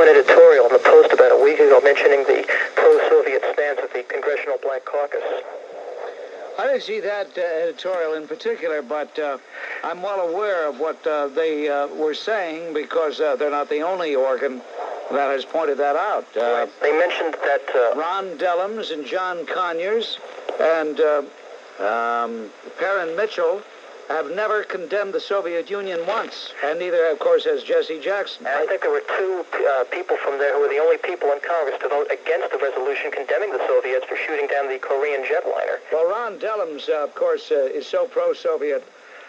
saw an editorial in the Post about a week ago mentioning the pro-Soviet stance of the Congressional Black Caucus. I didn't see that editorial in particular, but I'm well aware of what they were saying because they're not the only organ that has pointed that out. They mentioned that Ron Dellums and John Conyers and Perrin Mitchell have never condemned the Soviet Union once, and neither, of course, has Jesse Jackson. I think there were two people from there who were the only people in Congress to vote against the resolution condemning the Soviets for shooting down the Korean jetliner. Well, Ron Dellums, of course, is so pro-Soviet,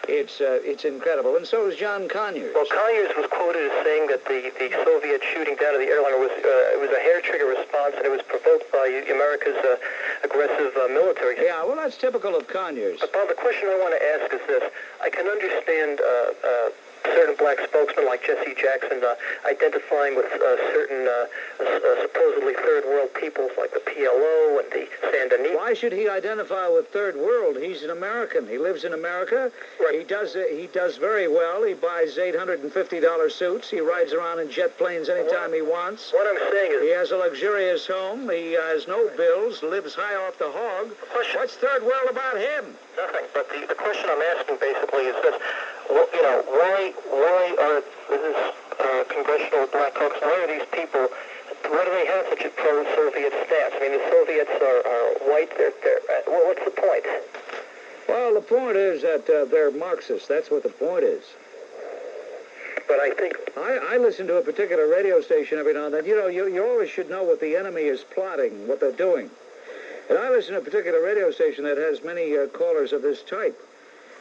it's incredible, and so is John Conyers. Well, Conyers was quoted as saying that the Soviet shooting down of the airliner was a hair-trigger response, and it was provoked by America's aggressive military. Yeah, well, that's typical of Conyers. But, Bob, the question I want to ask is this. I can understand certain black spokesmen like Jesse Jackson identifying with certain supposedly third world peoples like the PLO and the Sandinista. Why should he identify with third world? He's an American. He lives in America. Right. He does very well. He buys $850 suits. He rides around in jet planes anytime he wants. What I'm saying is... He has a luxurious home. He has no bills, lives high off the hog. What's third world about him? Nothing. But the question I'm asking basically is this. Well, you know, why are this Congressional Black Caucus, why are these people, why do they have such a pro-Soviet stance? I mean, the Soviets are white, well, what's the point? Well, the point is that they're Marxists. That's what the point is. But I think... I listen to a particular radio station every now and then. You know, you always should know what the enemy is plotting, what they're doing. And I listen to a particular radio station that has many callers of this type.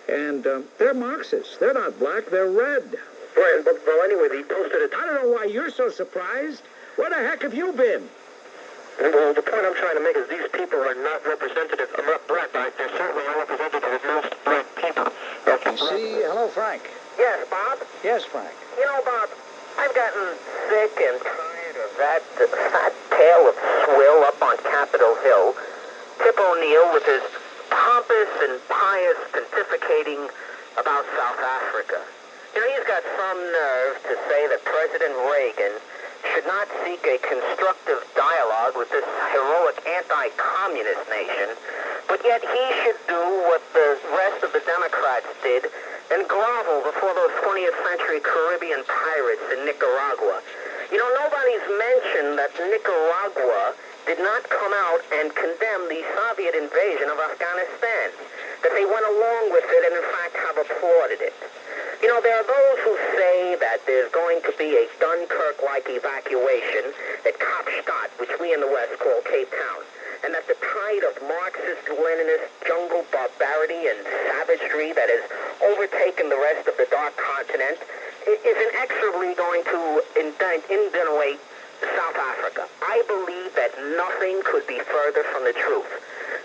And they're Marxists. They're not black, they're red. Right, but well, anyway, they posted it. I don't know why you're so surprised. Where the heck have you been? Well, the point I'm trying to make is these people are not representative, not black, right? They're certainly not representative of most black people. See, hello, Frank. Yes, Bob? Yes, Frank. You know, Bob, I've gotten sick and tired of that fat tail of swill up on Capitol Hill. Tip O'Neill with his pompous and pious pontificating about South Africa. You know, he's got some nerve to say that President Reagan should not seek a constructive dialogue with this heroic anti-communist nation, but yet he should do what the rest of the Democrats did and grovel before those 20th century Caribbean pirates in Nicaragua. You know, nobody's mentioned that Nicaragua did not come out and condemn the Soviet invasion of Afghanistan, that they went along with it and in fact have applauded it. You know, there are those who say that there's going to be a Dunkirk-like evacuation at Kapstadt, which we in the West call Cape Town, and that the tide of Marxist-Leninist jungle barbarity and savagery that has overtaken the rest of the Dark Continent is inexorably going to inundate South Africa. I believe that nothing could be further from the truth,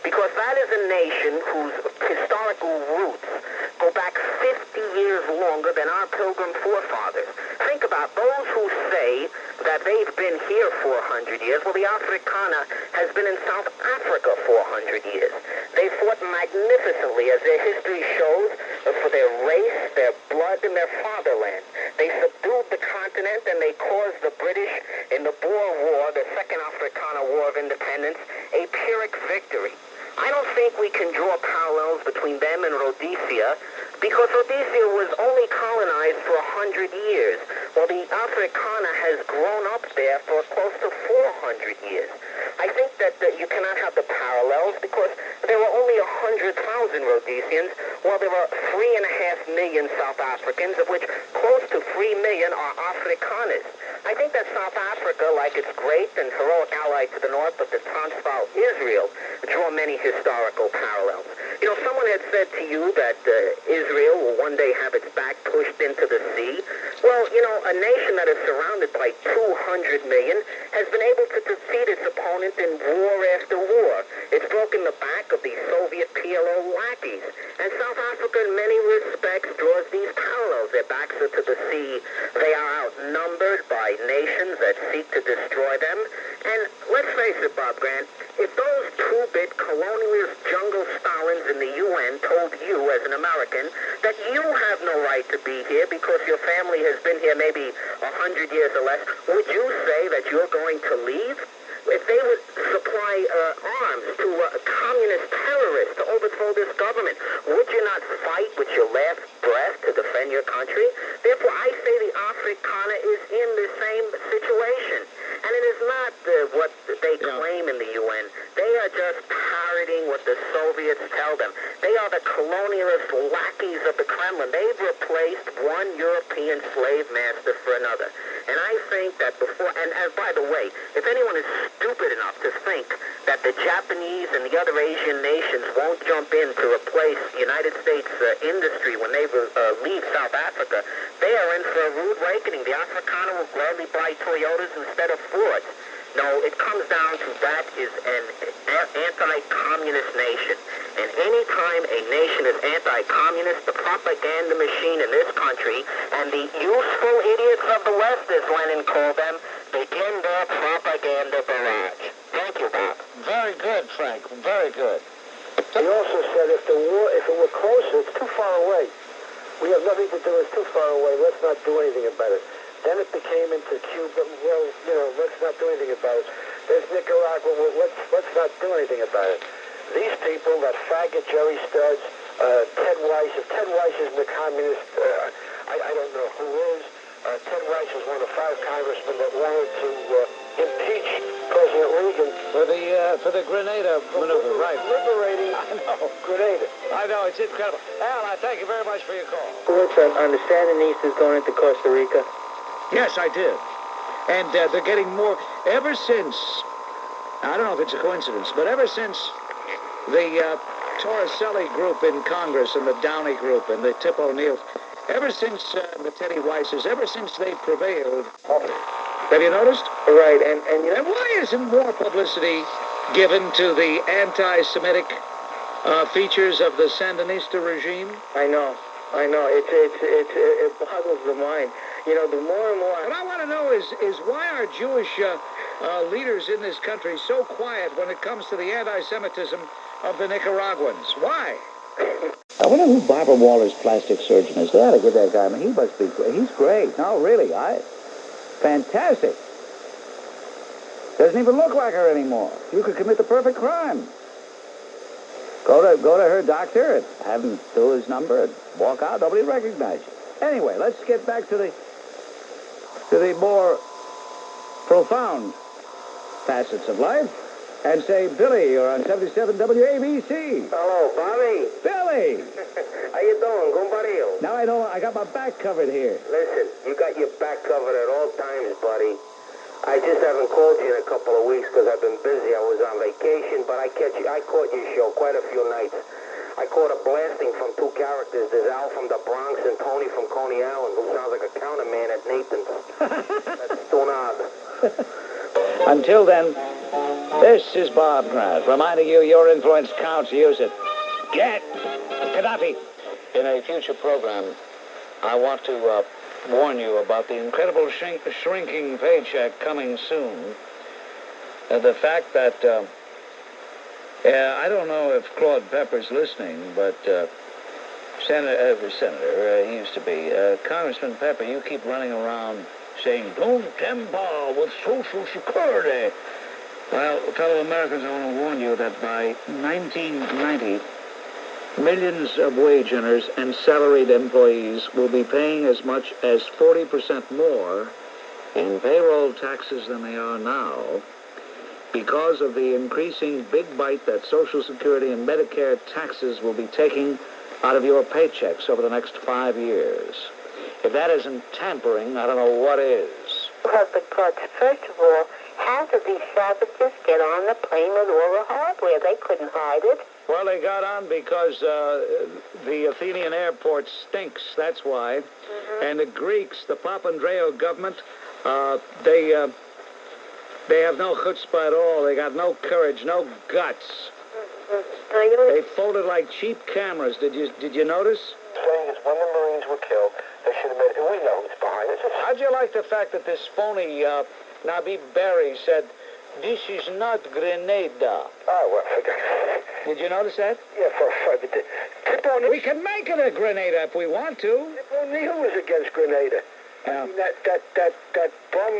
because that is a nation whose historical roots go back 50 years longer than our pilgrim forefathers. Think about those who say that they've been here 400 years. Well, the Afrikaner has been in South Africa 400 years. They fought magnificently, as their history shows, for their race, their blood, and their fatherland. They subdued the continent, and they caused the British in the Boer War, the Second Afrikaner War of Independence, a Pyrrhic victory. I don't think we can draw parallels between them and Rhodesia, because Rhodesia was only colonized for 100 years, while the Afrikaner has grown up there for close to 400 years. I think that you cannot have the parallels, because there were only 100,000 Rhodesians, while there were 3.5 million South Africans, of which close to 3 million are Afrikaners. I think that South Africa, like its great and heroic ally to the north of the Transvaal, Israel, draw many historical parallels. You know, someone had said to you that Israel will one day have its back pushed into the sea. Well, you know, a nation that is surrounded by 200 million has been able to defeat its opponent in war after war. It's broken the back of the Soviet PLO lackeys. And South Africa, in many respects, draws these parallels. Their backs are to the sea. They are outnumbered by nations that seek to destroy them. And let's face it, Bob Grant, if those two-bit colonialist jungle Stalins in the UN told you as an American that you have no right to be here because your family has been here maybe 100 years or less, would you say that you're going to leave? If they would supply arms to communist terrorists to overthrow this government, would you not fight with your last breath to defend your country? Therefore, I say the Afrikaner is in the same situation. And it is not what they claim in the UN. They are just parroting what the Soviets tell them. They are the colonialist lackeys of the Kremlin. They've replaced one European slave master for another. And I think that before, and by the way, if anyone is stupid enough to think that the Japanese and the other Asian nations won't jump in to replace United States industry when they leave South Africa, they are in for a rude awakening. The Afrikaner will gladly buy Toyotas instead of Fords. No, it comes down to that is an anti-communist nation. And any time a nation is anti-communist, the propaganda machine in this country and the useful idiots of the West, as Lenin called them, begin their propaganda barrage. Thank you, Bob. Very good, Frank. Very good. He also said if it were closer, it's too far away. We have nothing to do. It's too far away. Let's not do anything about it. Then it became into Cuba. Well, let's not do anything about it. There's Nicaragua. Well, let's not do anything about it. These people, that faggot Jerry Studs, Ted Weiss. If Ted Weiss isn't a communist, I don't know who is. Ted Weiss was one of 5 congressmen that wanted to impeach President Reagan For the Grenada maneuver, right? Liberating I know. Grenada. I know, it's incredible. Al, I thank you very much for your call. On the Sandinistas going into Costa Rica? Yes, I did. And they're getting more. Ever since, I don't know if it's a coincidence, but ever since the Torricelli group in Congress and the Downey group and the Tip O'Neill, ever since the Teddy Weisses, ever since they prevailed, have you noticed? Right, and you know, And why isn't more publicity given to the anti-Semitic features of the Sandinista regime? I know. It boggles the mind. You know, the more and more... What I want to know is why are Jewish leaders in this country so quiet when it comes to the anti-Semitism of the Nicaraguans? Why? I wonder who Barbara Waller's plastic surgeon is. They ought to give that guy. I mean, he must be great. He's great. No, really, fantastic. Doesn't even look like her anymore. You could commit the perfect crime. Go to her doctor and have him do his number and walk out. Nobody would recognize you. Anyway, let's get back to the more profound facets of life and say, Billy, you're on 77 WABC. Hello, Bobby. Billy! How you doing, Gumbarillo? Now I know I got my back covered here. Listen, you got your back covered at all times, buddy. I just haven't called you in a couple of weeks because I've been busy. I was on vacation, but I caught your show quite a few nights. I caught a blasting from 2 characters. There's Al from the Bronx and Tony from Coney Island, who sounds like a counterman at Nathan's. That's Stonard. Until then, this is Bob Grant, reminding you your influence counts. Use it. Get Gaddafi. In a future program, I want to warn you about the incredible shrinking paycheck coming soon. The fact that, I don't know if Claude Pepper's listening, but Senator, he used to be, Congressman Pepper, you keep running around saying, don't temper with Social Security. Well, fellow Americans, I want to warn you that by 1990, millions of wage earners and salaried employees will be paying as much as 40% more in payroll taxes than they are now because of the increasing big bite that Social Security and Medicare taxes will be taking out of your paychecks over the next 5 years. If that isn't tampering, I don't know what is. Well, because, first of all, how did these savages get on the plane with all the hardware? They couldn't hide it. Well, they got on because the Athenian airport stinks, that's why. Mm-hmm. And the Greeks, the Papandreou government, they have no chutzpah at all. They got no courage, no guts. Mm-hmm. They folded like cheap cameras. Did you notice? Saying is when the Marines were killed, they should have made it. We know who's behind it. How'd you like the fact that this phony Nabih Berri said this is not Grenada. Oh, well, forget it. Did you notice that? Yeah, but Tip O'Neill... We can make it a Grenada if we want to. Tip O'Neill was against Grenada. Yeah. I mean, that bum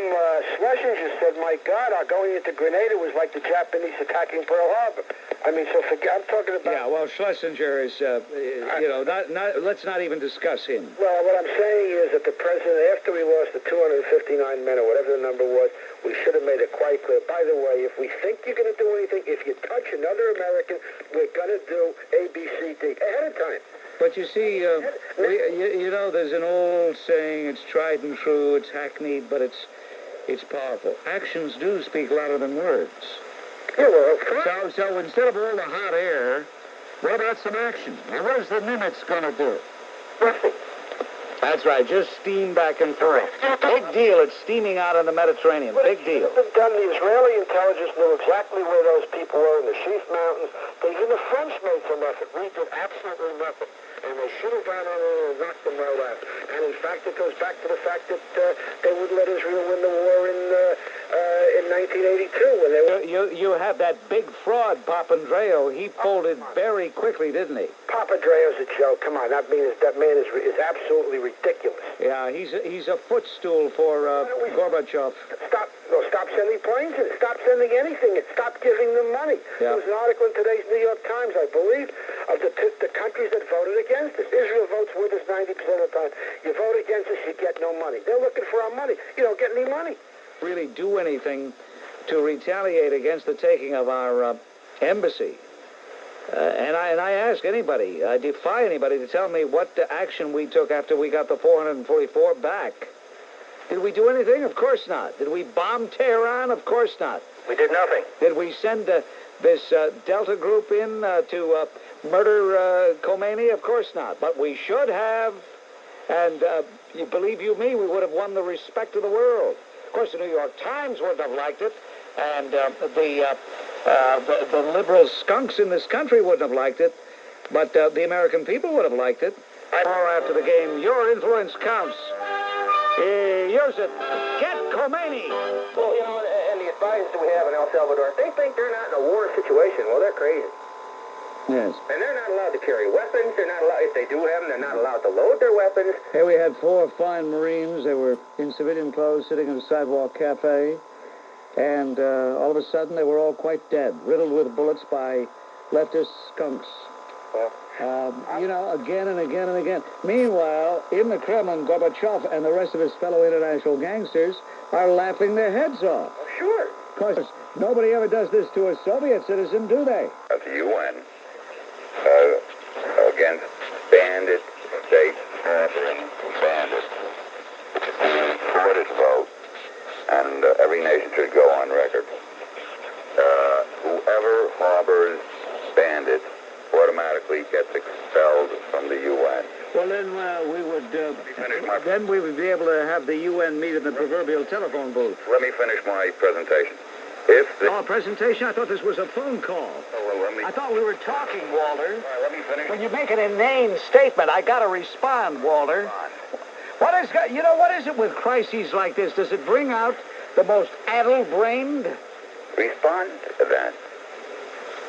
Schlesinger said, my God, our going into Grenada was like the Japanese attacking Pearl Harbor. I mean, so I'm talking about... Yeah, well, Schlesinger is, let's not even discuss him. Well, what I'm saying is that the president, after we lost the 259 men or whatever the number was, we should have made it quite clear. By the way, if we think you're going to do anything, if you touch another American, we're going to do A, B, C, D ahead of time. But you see, there's an old saying, it's tried and true, it's hackneyed, but it's powerful. Actions do speak louder than words. Yeah, well, So instead of all the hot air, what about some action? Now, what is the Nimitz going to do? nothing. That's right, just steam back and forth. Big deal, it's steaming out in the Mediterranean. Big deal. Been done. The Israeli intelligence knew exactly where those people were in the Sheaf Mountains. Even the French made some effort. We did absolutely nothing. And they should have gone on there and knocked them right out. And in fact, it goes back to the fact that they would let Israel win the war in 1982 when they were... You have that big fraud, Papandreou. He folded very quickly, didn't he? Papandreou's a joke. Come on, that man is absolutely ridiculous. Yeah, he's a footstool for Gorbachev. Stop sending planes in. Stop sending anything. Stop giving them money. Yeah. There was an article in today's New York Times, I believe, of the countries that voted against us. Israel votes with us 90% of the time. You vote against us, you get no money. They're looking for our money. You don't get any money. Really do anything to retaliate against the taking of our embassy. And I ask anybody, I defy anybody to tell me what action we took after we got the 444 back. Did we do anything? Of course not. Did we bomb Tehran? Of course not. We did nothing. Did we send this Delta group in to murder Khomeini? Of course not. But we should have. And you believe you me, we would have won the respect of the world. Of course, the New York Times wouldn't have liked it. And the liberal skunks in this country wouldn't have liked it. But the American people would have liked it. Or after the game, your influence counts. Use it. Get Khomeini. Well, and the advisors that we have in El Salvador, if they think they're not in a war situation, well, they're crazy. Yes. And they're not allowed to carry weapons. They're not allowed, if they do have them, they're not allowed to load their weapons. Here we had 4 fine Marines. They were in civilian clothes sitting in a sidewalk cafe. And all of a sudden, they were all quite dead, riddled with bullets by leftist skunks. Again and again and again. Meanwhile, in the Kremlin, Gorbachev and the rest of his fellow international gangsters are laughing their heads off. Oh, sure. Of course, nobody ever does this to a Soviet citizen, do they? Of the UN against bandit states harboring bandits. And for this vote, and every nation should go on record. Whoever harbors bandits automatically gets expelled from the UN. Well, then we would be able to have the UN meet in the proverbial telephone booth. Let me finish my presentation. If the... Oh, a presentation? I thought this was a phone call. I thought we were talking, Walter. All right, let me finish. When you make an inane statement, I got to respond, Walter. What is it with crises like this? Does it bring out the most addle-brained? Respond to that.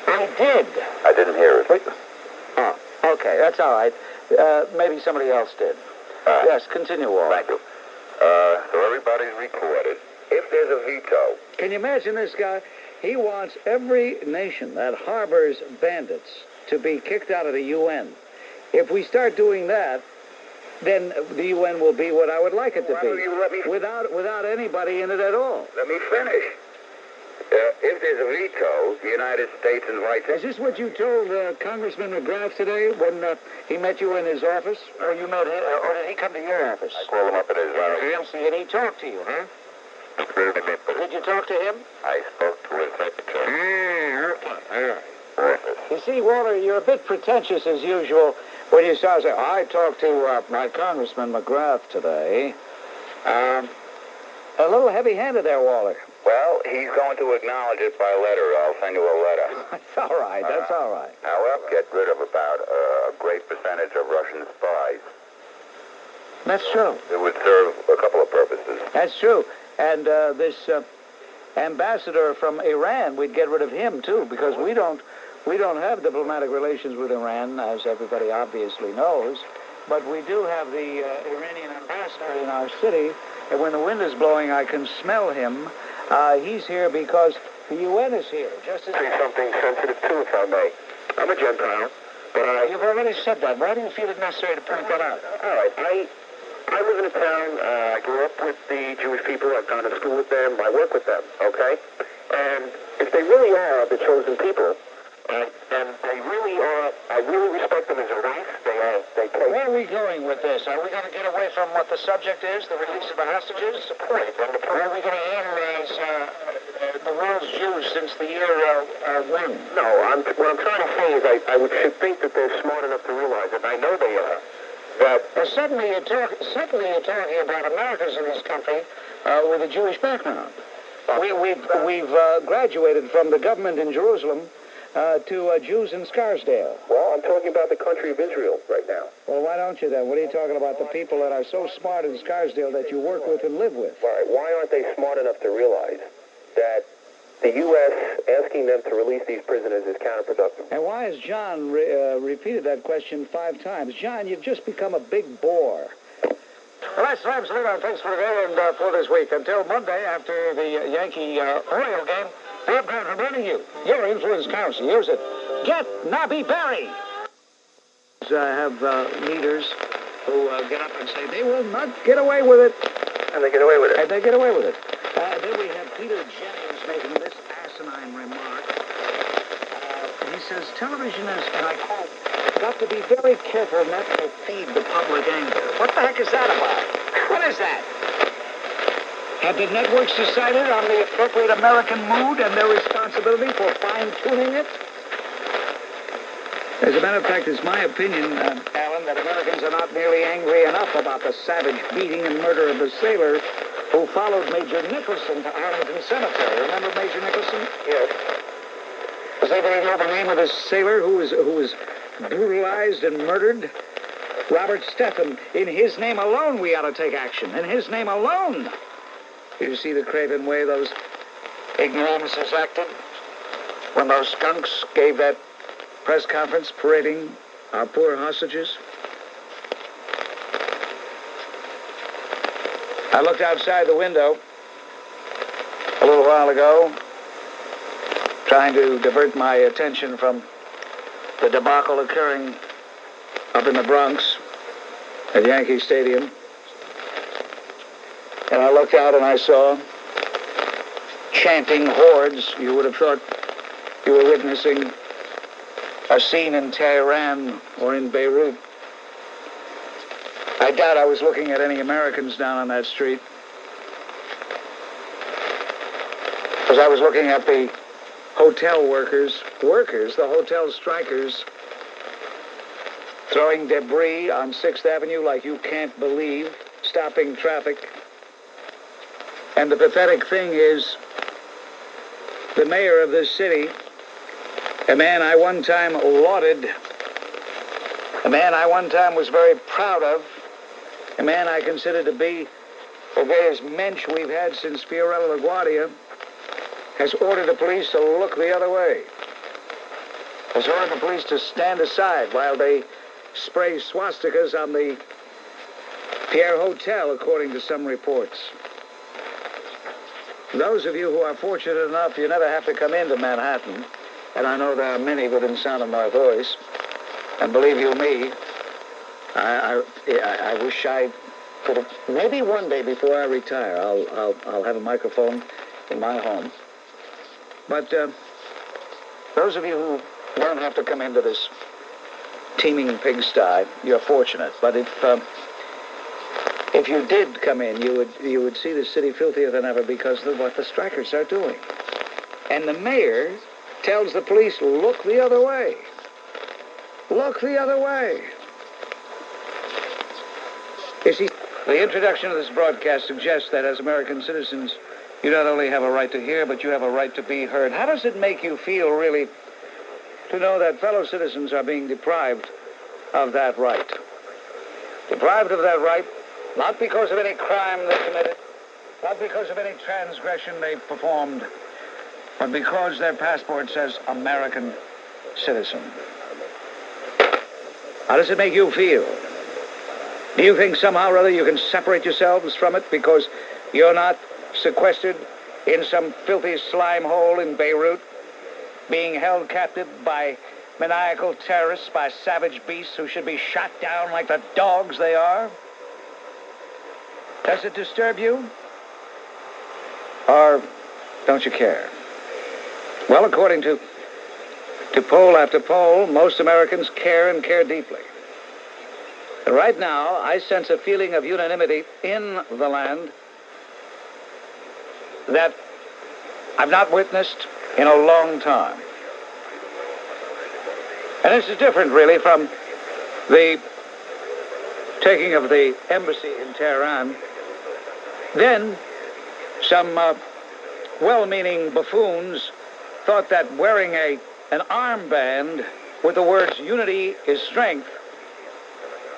I did. I didn't hear it. Oh, okay, that's all right. Maybe somebody else did. Yes, continue, Walter. Thank you. So everybody's recorded. If there's a veto... Can you imagine this guy? He wants every nation that harbors bandits to be kicked out of the UN. If we start doing that, then the UN will be what I would like it to be, without anybody in it at all. Let me finish. If there's a veto, the United States invites... Is this what you told Congressman McGrath today when he met you in his office? Or you met him, or did he come to your office? I called him up at his office. And he talked to you, huh? Did you talk to him? I spoke to his secretary. You see, Walter, you're a bit pretentious as usual when you start saying, I talked to my Congressman McGrath today. A little heavy-handed there, Walter. Well, he's going to acknowledge it by letter. I'll send you a letter. That's all right. That's all right. I'll get rid of about a great percentage of Russian spies. That's true. It would serve a couple of purposes. That's true. And this ambassador from Iran, we'd get rid of him too, because we don't have diplomatic relations with Iran, as everybody obviously knows. But we do have the Iranian ambassador in our city, and when the wind is blowing, I can smell him. He's here because the UN is here. Just as Say something sensitive too, if I may. I'm a Gentile, but you've already said that. Why do you feel it necessary to point that out? all right. I live in a town. I grew up with the Jewish people. I've gone to school with them. I work with them. Okay, and if they really are the chosen people, and they really are, I really respect them as a race. They pay. Where are we going with this? Are we going to get away from what the subject is, the release of the hostages? The point. And the point. Or are we going to analyze the world's Jews since the year when? No, what I'm trying to say is I should think that they're smart enough to realize it, and I know they are, that... Well, suddenly you're talking about Americans in this country with a Jewish background. We've graduated from the government in Jerusalem to Jews in Scarsdale. Well, I'm talking about the country of Israel right now. Well, why don't you then? What are you talking about? The people that are so smart in Scarsdale that you work with and live with? All right, why aren't they smart enough to realize that the U.S. asking them to release these prisoners is counterproductive? And why has John repeated that question 5 times? John, you've just become a big bore. Well, that's absolutely our thanks for today and for this week. Until Monday, after the Yankee Oriole game, I'm reminding you, your influence counts. Use it. Get Nabih Berri. I have leaders who get up and say they will not get away with it. And they get away with it. And they get away with it. Then we have Peter Jennings making this asinine remark. He says, television is, and I quote, got to be very careful not to feed the public anger. What the heck is that about? What is that? Have the networks decided on the appropriate American mood and their responsibility for fine-tuning it? As a matter of fact, it's my opinion, Allyn, that Americans are not nearly angry enough about the savage beating and murder of the sailor who followed Major Nicholson to Arlington Cemetery. Remember Major Nicholson? Yes. Does anybody know the name of this sailor who was brutalized and murdered? Robert Stethem. In his name alone, we ought to take action. In his name alone. Did you see the craven way those ignoramuses acted when those skunks gave that press conference parading our poor hostages? I looked outside the window a little while ago, trying to divert my attention from the debacle occurring up in the Bronx at Yankee Stadium. And I looked out and I saw chanting hordes. You would have thought you were witnessing a scene in Tehran or in Beirut. I doubt I was looking at any Americans down on that street, because I was looking at the hotel workers, the hotel strikers, throwing debris on 6th Avenue like you can't believe, stopping traffic. And the pathetic thing is, the mayor of this city, a man I one time lauded, a man I one time was very proud of, a man I consider to be the greatest mensch we've had since Fiorello LaGuardia, has ordered the police to look the other way. Has ordered the police to stand aside while they spray swastikas on the Pierre Hotel, according to some reports. Those of you who are fortunate enough, you never have to come into Manhattan, and I know there are many within sound of my voice, and believe you me, I wish I could have, maybe one day before I retire, I'll have a microphone in my home. But those of you who don't have to come into this teeming pigsty, you're fortunate. But if you did come in, you would see the city filthier than ever because of what the strikers are doing. And the mayor tells the police, look the other way. Look the other way. You see, the introduction of this broadcast suggests that as American citizens, you not only have a right to hear, but you have a right to be heard. How does it make you feel, really, to know that fellow citizens are being deprived of that right? Deprived of that right, not because of any crime they committed, not because of any transgression they've performed, but because their passport says American citizen. How does it make you feel? Do you think somehow or other you can separate yourselves from it because you're not sequestered in some filthy slime hole in Beirut, being held captive by maniacal terrorists, by savage beasts who should be shot down like the dogs they are? Does it disturb you? Or don't you care? Well, according to poll after poll, most Americans care and care deeply. And right now, I sense a feeling of unanimity in the land that I've not witnessed in a long time. And this is different, really, from the taking of the embassy in Tehran. Then, some well-meaning buffoons thought that wearing an armband with the words "unity is strength"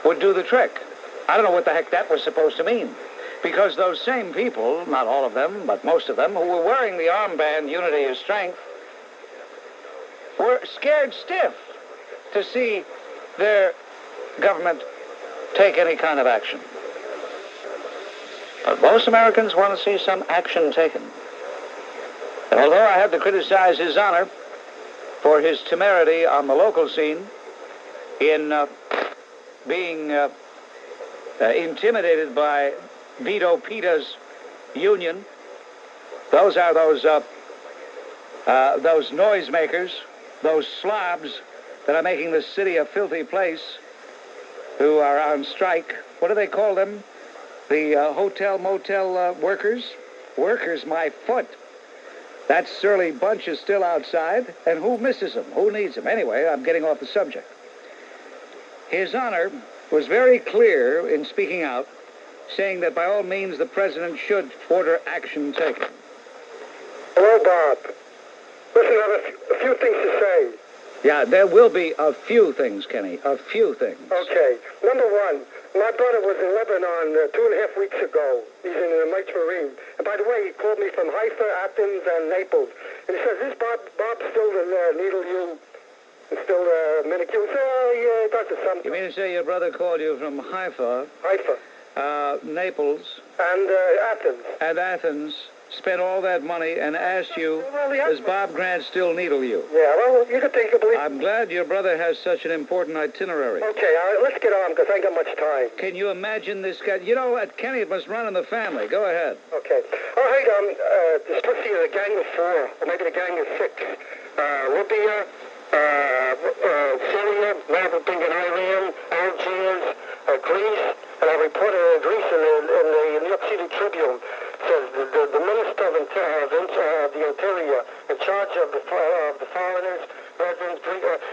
would do the trick. I don't know what the heck that was supposed to mean. Because those same people, not all of them, but most of them, who were wearing the armband "unity is strength," were scared stiff to see their government take any kind of action. But most Americans want to see some action taken. And although I have to criticize His Honor for his temerity on the local scene in being intimidated by Vito Pita's union, those are those noisemakers, those slobs that are making the city a filthy place, who are on strike. What do they call them? The hotel-motel workers? Workers, my foot. That surly bunch is still outside, and who misses them? Who needs them? Anyway, I'm getting off the subject. His Honor was very clear in speaking out, saying that by all means the president should order action taken. Hello, Bob. Listen, I have a few things to say. Yeah, there will be a few things, Kenny, a few things. Okay. Number one, my brother was in Lebanon 2.5 weeks ago. He's in the Mites Marine. And by the way, he called me from Haifa, Athens, and Naples. And he says, is Bob still needle you? And still manicure? So, yeah, he does something. You mean to say your brother called you from Haifa? Naples. And Athens. And Athens. Spent all that money and asked you, does Bob Grant still needle you? Yeah, well, you can take a belief. I'm glad your brother has such an important itinerary. Okay, let's get on, because I ain't got much time. Can you imagine this guy? You know, at Kenny, it must run in the family. Go ahead. Okay. All right, there's supposed to be a gang of 4, or maybe a gang of 6. Libya, Syria, Nabih and Iran, Algiers, Greece, and I reported in Greece in the New York City Tribune. Says the Minister of the Interior, in charge of the foreigners, residents,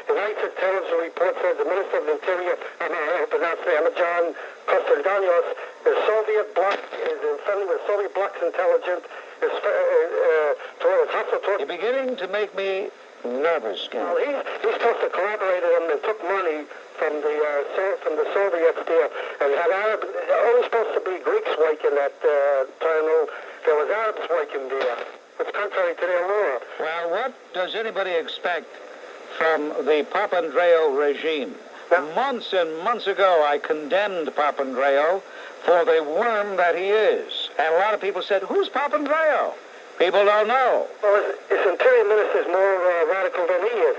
United Terrorism report says the Minister of the Interior, I pronounce the name, John Kostadanios, the Soviet bloc is friendly with Soviet bloc's intelligence. You're beginning to make me nervous, Ken. Well, he's supposed to collaborate with them and took money from the Soviets there, and had only supposed to be Greeks working that terminal. There was Arabs working there. It's contrary to their law. Well, what does anybody expect from the Papandreou regime? Yeah. Months and months ago, I condemned Papandreou for the worm that he is. And a lot of people said, who's Papandreou? People don't know. Well, his interior minister is more radical than he is.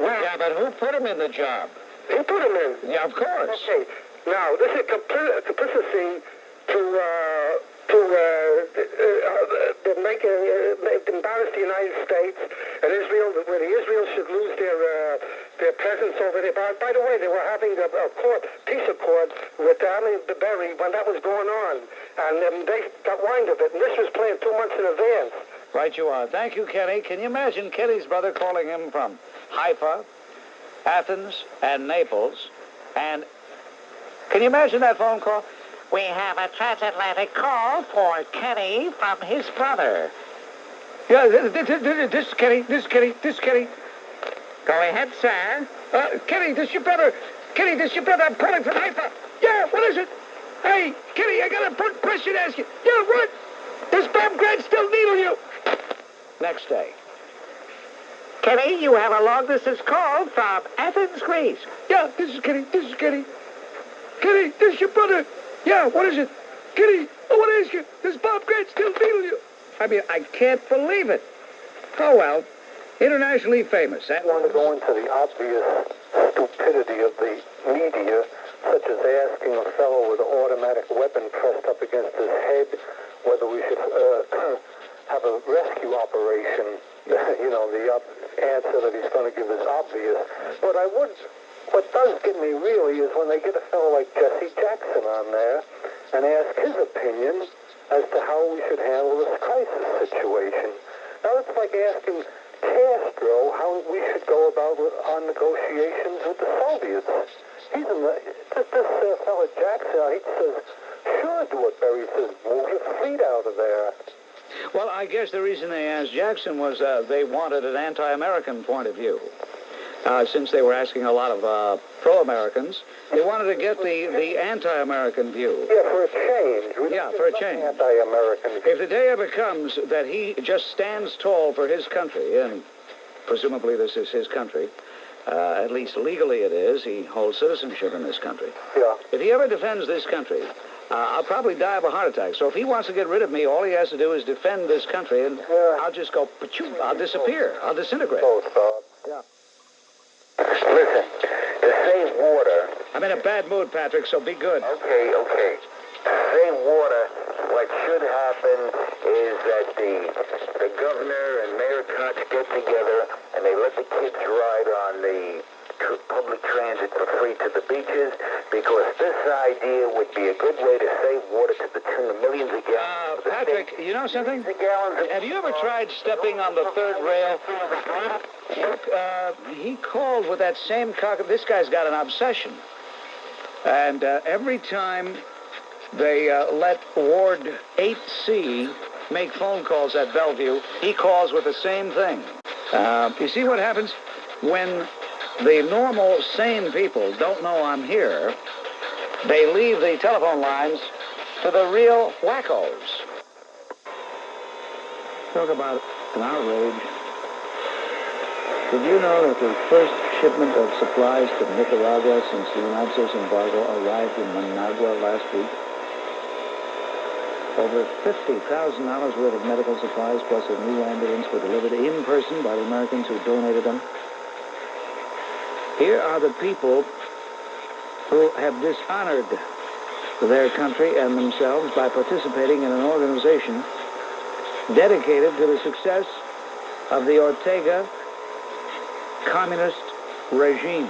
Well, yeah, but who put him in the job? He put him in. Yeah, of course. Okay. Now, this is complicity to embarrass the United States and Israel, where Israel should lose their presence over there. By the way, they were having a peace accord with Berri when that was going on, and they got wind of it, and this was planned 2 months in advance. Right you are. Thank you, Kenny. Can you imagine Kenny's brother calling him from Haifa, Athens, and Naples, and can you imagine that phone call? We have a transatlantic call for Kenny from his brother. Yeah, this is Kenny. Go ahead, sir. Kenny, this is your brother. I'm calling from Haifa. Yeah, what is it? Hey, Kenny, I got a question to ask you. Yeah, what? This bomb grad still needle you. Next day. Kenny, you have a long-distance call from Athens, Greece. Yeah, this is Kenny. This is Kenny. Kenny, this is your brother. Yeah, what is it? Kenny, I want to ask you, does Bob Grant still needle you? I mean, I can't believe it. Oh, well, internationally famous. I want to go into the obvious stupidity of the media, such as asking a fellow with an automatic weapon pressed up against his head whether we should have a rescue operation. You know, the answer that he's going to give is obvious. But what does get me really is when they get a fellow like Jesse Jackson on there and ask his opinion as to how we should handle this crisis situation. Now, it's like asking Castro how we should go about our negotiations with the Soviets. This fellow Jackson, he says, sure, do what Berri says, move your fleet out of there. Well, I guess the reason they asked Jackson was they wanted an anti-American point of view. Since they were asking a lot of pro-Americans, they wanted to get the anti-American view. Yeah, for a change. Yeah, for a change. Anti-American view. If the day ever comes that he just stands tall for his country, and presumably this is his country, at least legally it is, he holds citizenship in this country. Yeah. If he ever defends this country, I'll probably die of a heart attack. So if he wants to get rid of me, all he has to do is defend this country, and I'll just go, I'll disappear. I'll disintegrate. Yeah. Listen, to save water... I'm in a bad mood, Patrick, so be good. Okay. To save water, what should happen is that the governor and Mayor Caucus get together and they let the kids ride on the public transit for free to the beaches, because this idea would be a good way to save water to the tune of millions of gallons. Patrick, you know something? Have you ever tried stepping on the third rail? He called with that same Caucus. This guy's got an obsession. And every time they let Ward 8C make phone calls at Bellevue, he calls with the same thing. You see what happens when the normal, sane people don't know I'm here? They leave the telephone lines to the real wackos. Talk about an outrage. Did you know that the first shipment of supplies to Nicaragua since the United States embargo arrived in Managua last week? Over $50,000 worth of medical supplies plus a new ambulance were delivered in person by the Americans who donated them. Here are the people who have dishonored their country and themselves by participating in an organization dedicated to the success of the Ortega communist regime.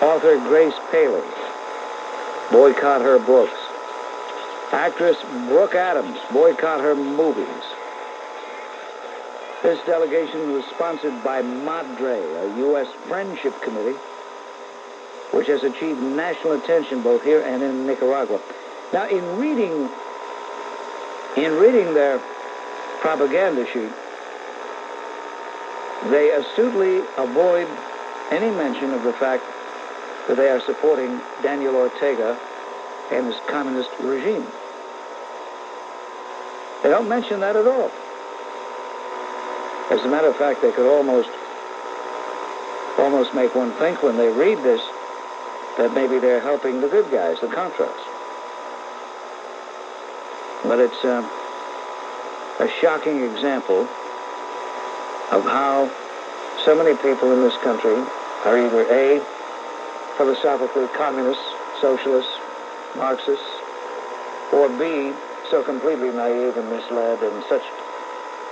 Author Grace Paley, boycott her books. Actress Brooke Adams, boycott her movies. This delegation was sponsored by Madre, a U.S. friendship committee, which has achieved national attention both here and in Nicaragua. Now, in reading their propaganda sheet, they astutely avoid any mention of the fact that they are supporting Daniel Ortega and his communist regime. They don't mention that at all. As a matter of fact, they could almost make one think when they read this that maybe they're helping the good guys, the Contras. But it's a shocking example of how so many people in this country are either A, philosophically communists, socialists, Marxists, or B, so completely naive and misled and such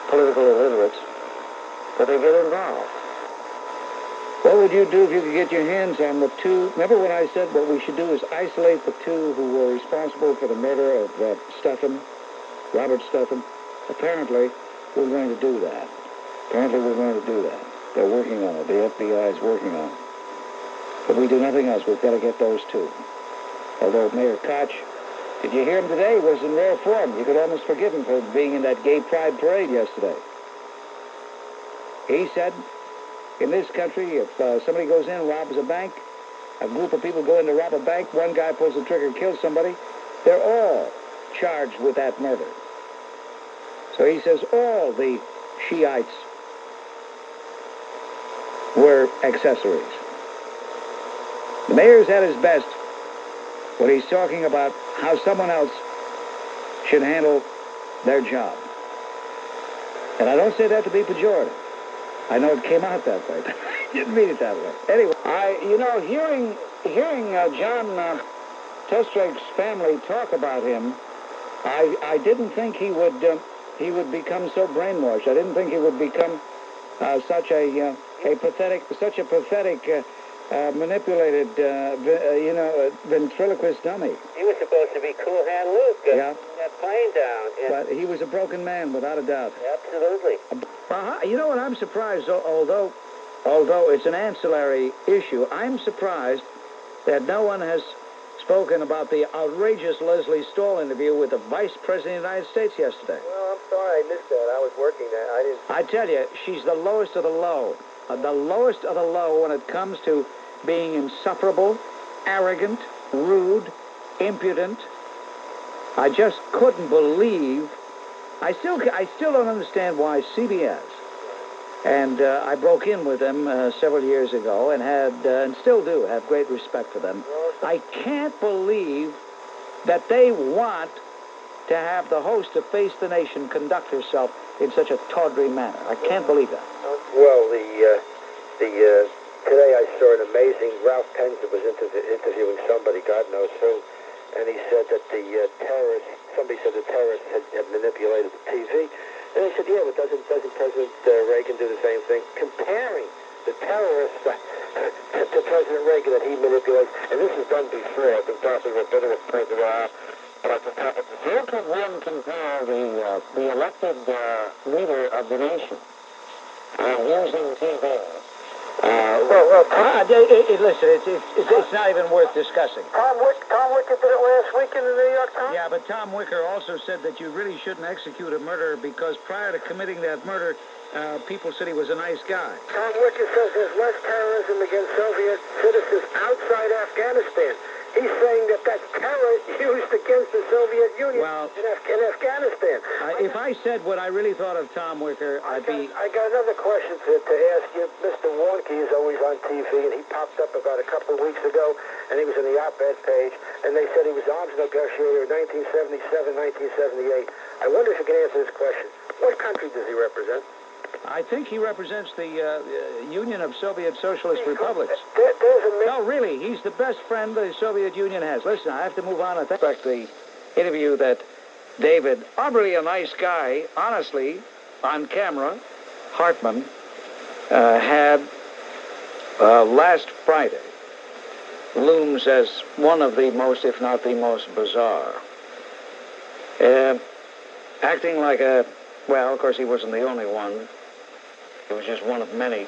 political illiterates that they get involved. What would you do if you could get your hands on the two? Remember when I said what we should do is isolate the two who were responsible for the murder of Stethem, Robert Stethem? Apparently, we're going to do that. They're working on it. The FBI is working on it. If we do nothing else, we've got to get those two. Although Mayor Koch, did you hear him today? He was in rare form. You could almost forgive him for being in that gay pride parade yesterday. He said, in this country, if somebody goes in and robs a bank, a group of people go in to rob a bank, one guy pulls the trigger and kills somebody, they're all charged with that murder. So he says all the Shiites were accessories. The mayor's at his best when he's talking about how someone else should handle their job. And I don't say that to be pejorative. I know it came out that way, but I didn't mean it that way. Anyway, hearing John Testrake's family talk about him, I didn't think he would become so brainwashed. I didn't think he would become such a pathetic, manipulated, ventriloquist dummy. He was supposed to be Cool Hand Luke. Yeah. That plane down. Yeah. But he was a broken man, without a doubt. Absolutely. You know what? I'm surprised, although it's an ancillary issue, I'm surprised that no one has spoken about the outrageous Leslie Stahl interview with the Vice President of the United States yesterday. Well, I'm sorry I missed that. I was working that. I didn't. I tell you, she's the lowest of the low. The lowest of the low when it comes to being insufferable, arrogant, rude, impudent. I just couldn't believe. I still don't understand why CBS, and I broke in with them several years ago and had and still do have great respect for them. I can't believe that they want to have the host of Face the Nation conduct herself in such a tawdry manner. I can't believe that. Well, today I saw an amazing. Ralph Penzer was interviewing somebody, God knows who, and he said that somebody said the terrorists had manipulated the TV, and they said, yeah, but doesn't President Reagan do the same thing? Comparing the terrorists to President Reagan that he manipulates, and this is done before. I think probably a bit of a point of but the topic. How could one compare the elected leader of the nation using TV? Listen, it's not even worth discussing. Tom Wicker did it last week in the New York Times. Yeah, but Tom Wicker also said that you really shouldn't execute a murderer because prior to committing that murder, people said he was a nice guy. Tom Wicker says there's less terrorism against Soviet citizens outside Afghanistan. He's saying that that's terror used against the Soviet Union in Afghanistan. If I said what I really thought of Tom Wicker, I got another question to ask you. Mr. Warnke is always on TV, and he popped up about a couple of weeks ago, and he was in the op-ed page, and they said he was arms negotiator in 1977, 1978. I wonder if you can answer this question. What country does he represent? I think he represents the Union of Soviet Socialist Republics. No, really, he's the best friend the Soviet Union has. Listen, I have to move on. I think the interview that David, really a nice guy, honestly, on camera, Hartman, had last Friday, looms as one of the most, if not the most bizarre. Acting like well, of course, he wasn't the only one. He was just one of many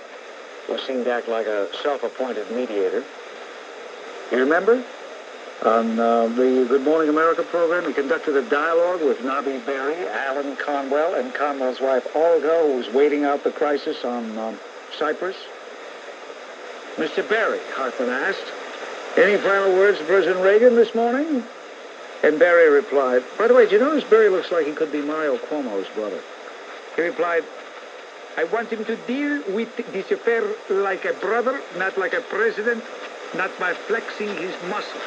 who seemed to act like a self-appointed mediator. You remember? On the Good Morning America program, he conducted a dialogue with Nabih, Berri, Allyn, Conwell, and Conwell's wife, Olga, who was waiting out the crisis on Cyprus. Mr. Berri, Hartman asked, any final words to President Reagan this morning? And Berri replied, by the way, do you notice Berri looks like he could be Mario Cuomo's brother? He replied, I want him to deal with this affair like a brother, not like a president, not by flexing his muscle.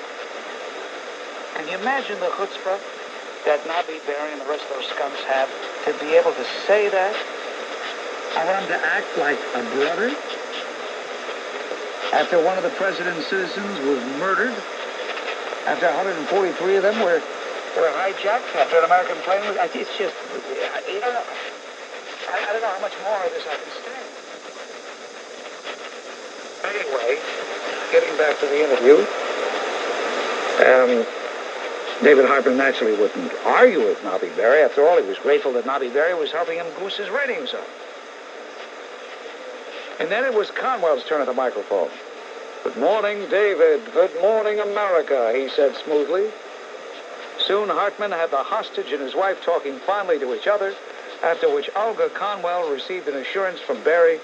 Can you imagine the chutzpah that Nabih, Berri, and the rest of those scums have to be able to say that? I want him to act like a brother? After one of the president's citizens was murdered? After 143 of them were hijacked? After an American plane was... It's just... I don't know how much more of this I can stand. Anyway, getting back to the interview, David Hartman naturally wouldn't argue with Nabih Berri. After all, he was grateful that Nabih Berri was helping him goose his ratings up. And then it was Conwell's turn at the microphone. Good morning, David. Good morning, America, he said smoothly. Soon Hartman had the hostage and his wife talking fondly to each other, after which Olga Conwell received an assurance from Berri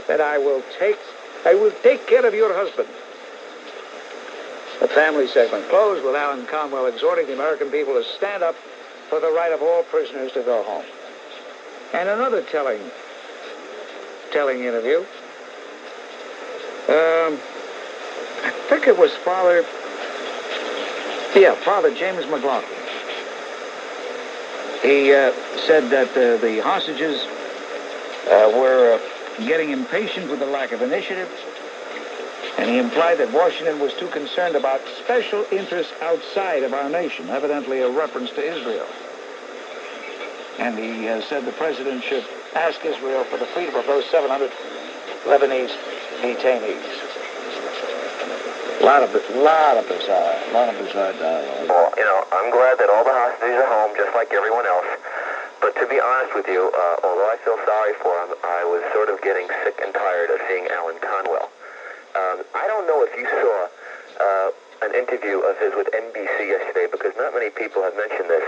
that I will take care of your husband. The family segment closed with Allyn Conwell exhorting the American people to stand up for the right of all prisoners to go home. And another telling interview. I think it was Father James McLaughlin. He said that the hostages were getting impatient with the lack of initiative, and he implied that Washington was too concerned about special interests outside of our nation, evidently a reference to Israel. And he said the president should ask Israel for the freedom of those 700 Lebanese detainees. A lot of bizarre dialogue. Well, you know, I'm glad that all the hostages are home, just like everyone else. But to be honest with you, although I feel sorry for him, I was sort of getting sick and tired of seeing Allyn Conwell. I don't know if you saw an interview of his with NBC yesterday, because not many people have mentioned this.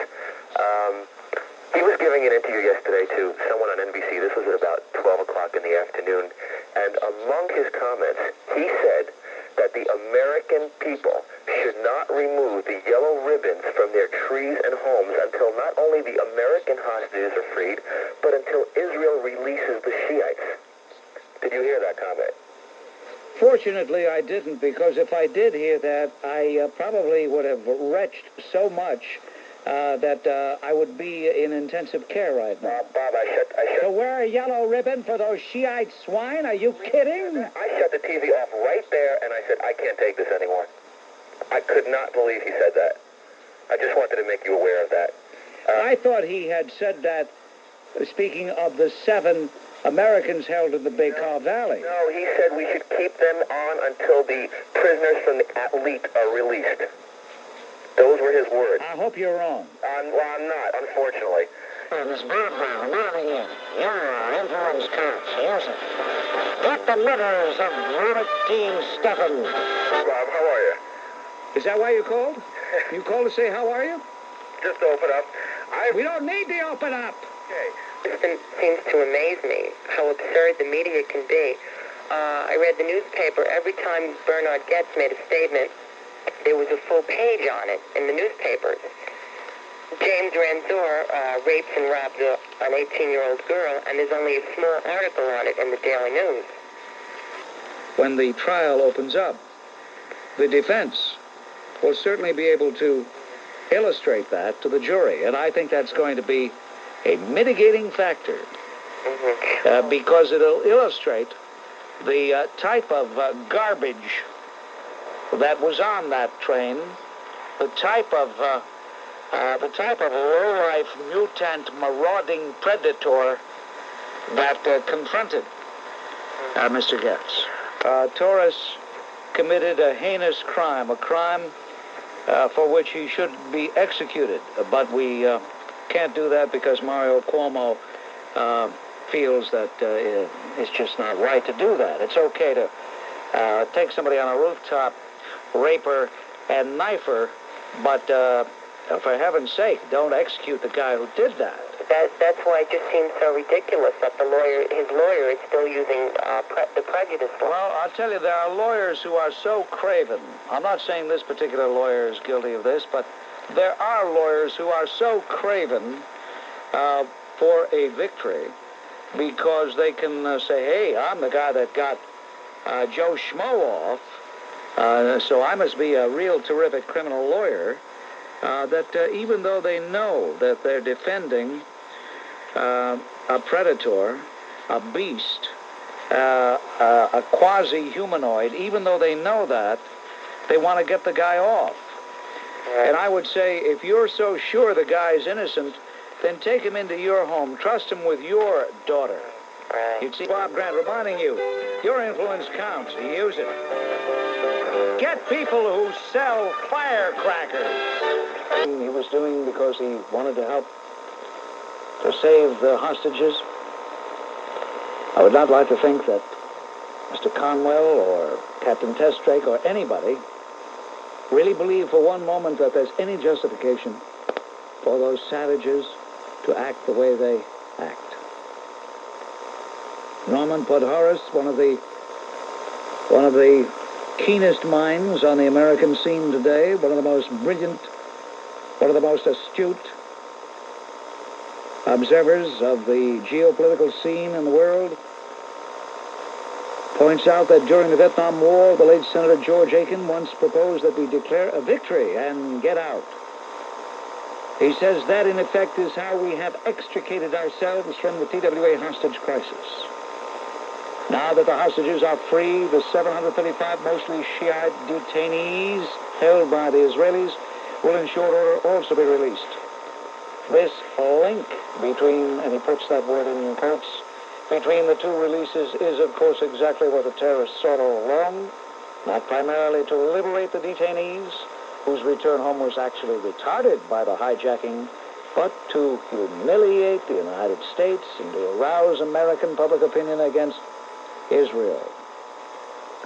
He was giving an interview yesterday to someone on NBC. This was at about 12 o'clock in the afternoon. And among his comments, he said that the American people should not remove the yellow ribbons from their trees and homes until not only the American hostages are freed, but until Israel releases the Shiites. Did you hear that comment? Fortunately, I didn't, because if I did hear that, I probably would have retched so much that I would be in intensive care right now. Bob, I shut... To wear a yellow ribbon for those Shiite swine? Are you kidding? I shut the TV off right there, and I said, I can't take this anymore. I could not believe he said that. I just wanted to make you aware of that. I thought he had said that, speaking of the 7 Americans held in the Baycott Valley. No, he said we should keep them on until the prisoners from the elite are released. Those were his words. I hope you're wrong. I'm not, unfortunately. Miss Broadwell, not again. Your influence counts. Yes, sir. Get the letters of Unit Team Stethem. Bob, how are you? Is that why you called? You called to say how are you? Just to open up. We don't need to open up. Okay. It seems to amaze me how absurd the media can be. I read the newspaper. Every time Bernard Goetz made a statement, there was a full page on it in the newspapers. James Ranzor rapes and robs an 18-year-old girl, and there's only a small article on it in the Daily News. When the trial opens up, the defense will certainly be able to illustrate that to the jury, and I think that's going to be a mitigating factor because it'll illustrate the type of garbage that was on that train, the type of low-life, mutant, marauding predator that confronted Mr. Goetz. Torres committed a heinous crime, a crime for which he should be executed, but we can't do that because Mario Cuomo feels that it's just not right to do that. It's okay to take somebody on a rooftop, rape her, and knife her, but for heaven's sake, don't execute the guy who did that. That's why it just seems so ridiculous that his lawyer is still using the prejudice law. Well, I'll tell you, there are lawyers who are so craven. I'm not saying this particular lawyer is guilty of this, but there are lawyers who are so craven for a victory because they can say, hey, I'm the guy that got Joe Schmo off, so I must be a real terrific criminal lawyer, that even though they know that they're defending a predator, a beast, a quasi-humanoid, even though they know that, they want to get the guy off. And I would say, if you're so sure the guy's innocent, then take him into your home. Trust him with your daughter. Right. You'd see Bob Grant reminding you, your influence counts. Use it. Get people who sell firecrackers. He was doing because he wanted to help to save the hostages. I would not like to think that Mr. Conwell or Captain Testrake or anybody really believe for one moment that there's any justification for those savages to act the way they act. Norman Podhoretz, one of the keenest minds on the American scene today, one of the most brilliant, one of the most astute, observers of the geopolitical scene in the world, points out that during the Vietnam War, the late Senator George Aiken once proposed that we declare a victory and get out. He says that, in effect, is how we have extricated ourselves from the TWA hostage crisis. Now that the hostages are free, the 735 mostly Shiite detainees held by the Israelis will in short order also be released. This link between, and he puts that word in quotes, between the two releases is, of course, exactly what the terrorists sought all along, not primarily to liberate the detainees, whose return home was actually retarded by the hijacking, but to humiliate the United States and to arouse American public opinion against Israel.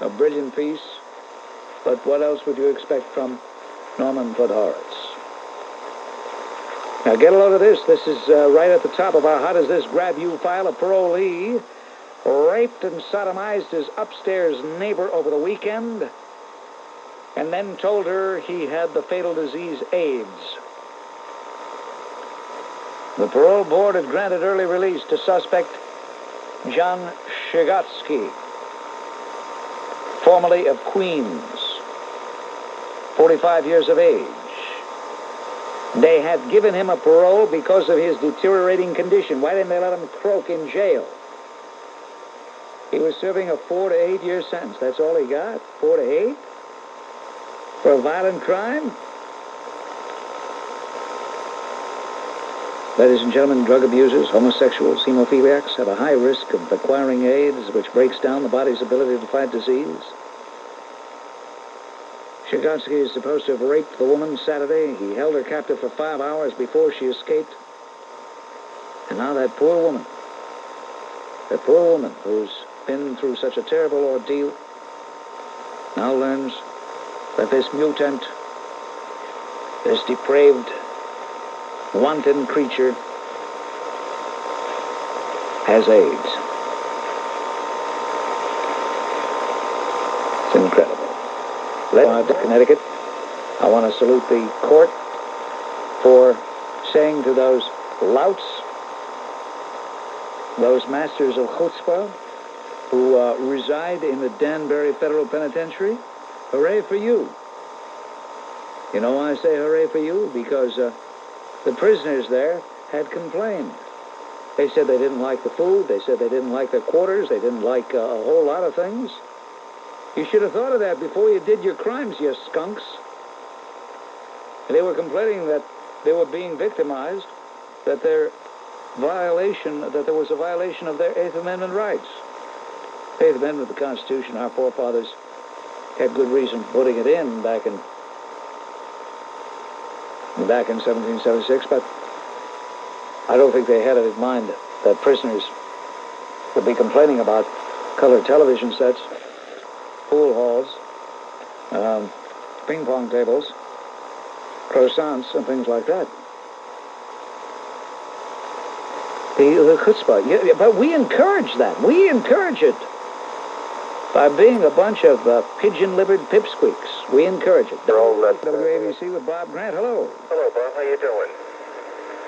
A brilliant piece, but what else would you expect from Norman Podhoretz? Now get a load of this. This is right at the top of our How Does This Grab You file. A parolee raped and sodomized his upstairs neighbor over the weekend and then told her he had the fatal disease AIDS. The parole board had granted early release to suspect John Shigatsky, formerly of Queens, 45 years of age. They had given him a parole because of his deteriorating condition. Why didn't they let him croak in jail? He was serving a 4 to 8 year sentence. That's all he got? 4 to 8? For a violent crime? Ladies and gentlemen, drug abusers, homosexuals, hemophiliacs have a high risk of acquiring AIDS, which breaks down the body's ability to fight disease. Shigatsky is supposed to have raped the woman Saturday. He held her captive for 5 hours before she escaped. And now that poor woman who's been through such a terrible ordeal, now learns that this mutant, this depraved, wanton creature has AIDS. It's incredible. Let's to Connecticut. I want to salute the court for saying to those louts, those masters of chutzpah who reside in the Danbury Federal Penitentiary, hooray for you. You know why I say hooray for you? Because the prisoners there had complained. They said they didn't like the food. They said they didn't like their quarters. They didn't like a whole lot of things. You should have thought of that before you did your crimes, you skunks. And they were complaining that they were being victimized, that there was a violation of their Eighth Amendment rights. Eighth Amendment of the Constitution, our forefathers had good reason for putting it in back in 1776, but I don't think they had it in mind that prisoners would be complaining about color television sets, pool halls, ping pong tables, croissants, and things like that. The chutzpah. Yeah, but we encourage that. We encourage it. By being a bunch of pigeon-livered pipsqueaks. We encourage it. WABC with Bob Grant. Hello. Hello, Bob. How you doing?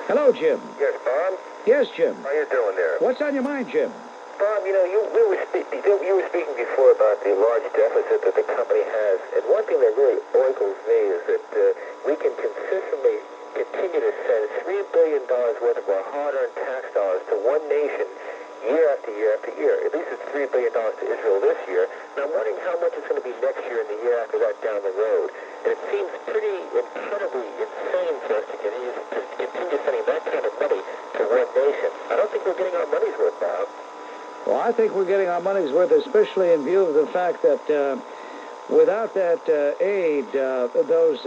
Hello, Jim. Yes, Bob? Yes, Jim. How you doing there? What's on your mind, Jim? Bob, you were speaking before about the large deficit that the company has, and one thing that really oikles me is that we can consistently continue to send $3 billion worth of our hard-earned tax dollars to one nation year after year after year. At least it's $3 billion to Israel this year, and I'm wondering how much it's going to be next year and the year after that down the road. And it seems pretty incredibly insane for us to continue sending that kind of money to one nation. I don't think we're getting our money's worth, Bob. Well, I think we're getting our money's worth, especially in view of the fact that without that aid, those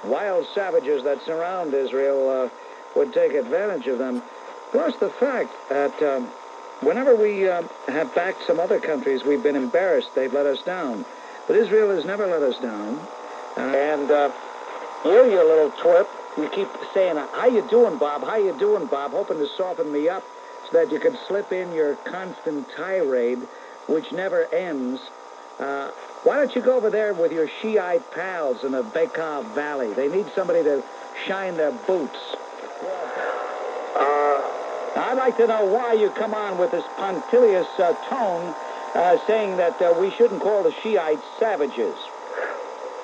wild savages that surround Israel would take advantage of them. Plus the fact that whenever we have backed some other countries, we've been embarrassed. They've let us down. But Israel has never let us down. And you little twerp, you keep saying, how you doing, Bob? How you doing, Bob? Hoping to soften me up so that you can slip in your constant tirade, which never ends. Why don't you go over there with your Shiite pals in the Bekaa Valley? They need somebody to shine their boots. like to know why you come on with this punctilious tone saying that we shouldn't call the Shiites savages.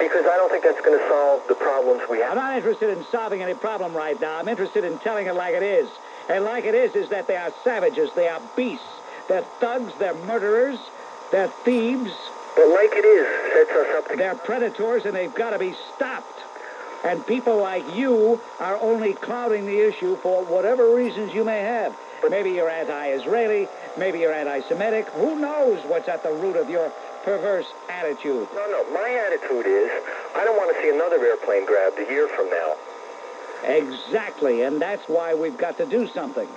Because I don't think that's going to solve the problems we have. I'm not interested in solving any problem right now. I'm interested in telling it like it is. And like it is that they are savages, they are beasts, they're thugs, they're murderers, they're thieves. But like it is sets us up to... They're predators, and they've got to be stopped. And people like you are only clouding the issue for whatever reasons you may have. Maybe you're anti-Israeli, maybe you're anti-Semitic. Who knows what's at the root of your perverse attitude? No, my attitude is I don't want to see another airplane grabbed a year from now. Exactly, and that's why we've got to do something.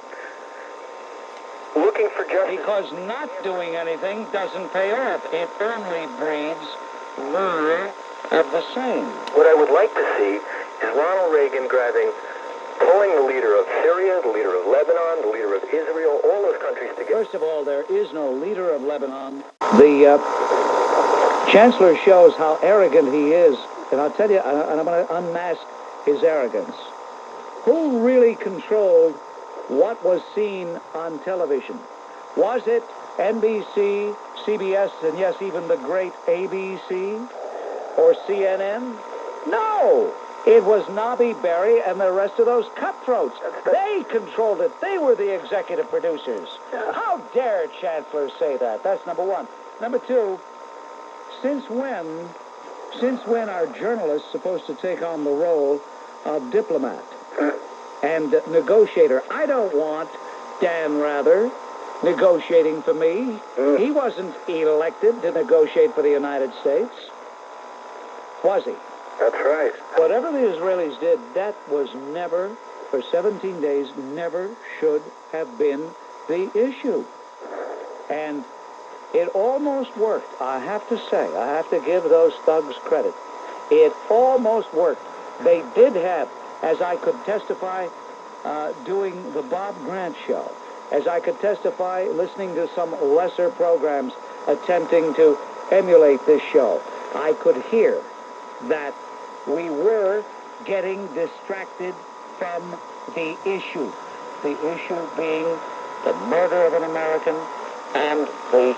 Looking for justice. Because not doing anything doesn't pay off. It only breeds more of the same. What I would like to see is Ronald Reagan pulling the leader of Syria, the leader of Lebanon, the leader of Israel, all those countries together. First of all, there is no leader of Lebanon. The Chancellor shows how arrogant he is, and I'll tell you, and I'm going to unmask his arrogance. Who really controlled what was seen on television? Was it NBC, CBS, and yes, even the great ABC or CNN? No! It was Nabih, Berri, and the rest of those cutthroats. They controlled it. They were the executive producers. How dare Chancellor say that? That's number one. Number two, since when are journalists supposed to take on the role of diplomat and negotiator? I don't want Dan Rather negotiating for me. He wasn't elected to negotiate for the United States, was he? That's right. Whatever the Israelis did, that was never, for 17 days, never should have been the issue. And it almost worked, I have to say. I have to give those thugs credit. It almost worked. They did have, as I could testify doing the Bob Grant show, as I could testify listening to some lesser programs attempting to emulate this show, I could hear that we were getting distracted from the issue. The issue being the murder of an American and the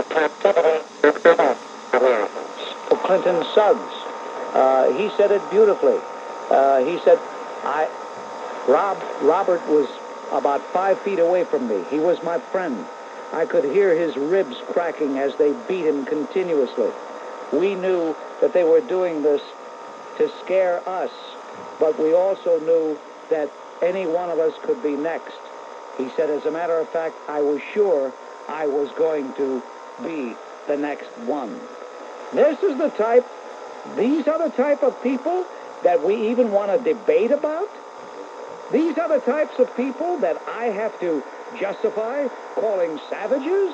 captivity of Americans. Clinton Suggs, he said it beautifully. He said, Robert was about 5 feet away from me. He was my friend. I could hear his ribs cracking as they beat him continuously. We knew that they were doing this to scare us, but we also knew that any one of us could be next. He said, as a matter of fact, I was sure I was going to be the next one. These are the type of people that we even want to debate about? These are the types of people that I have to justify calling savages?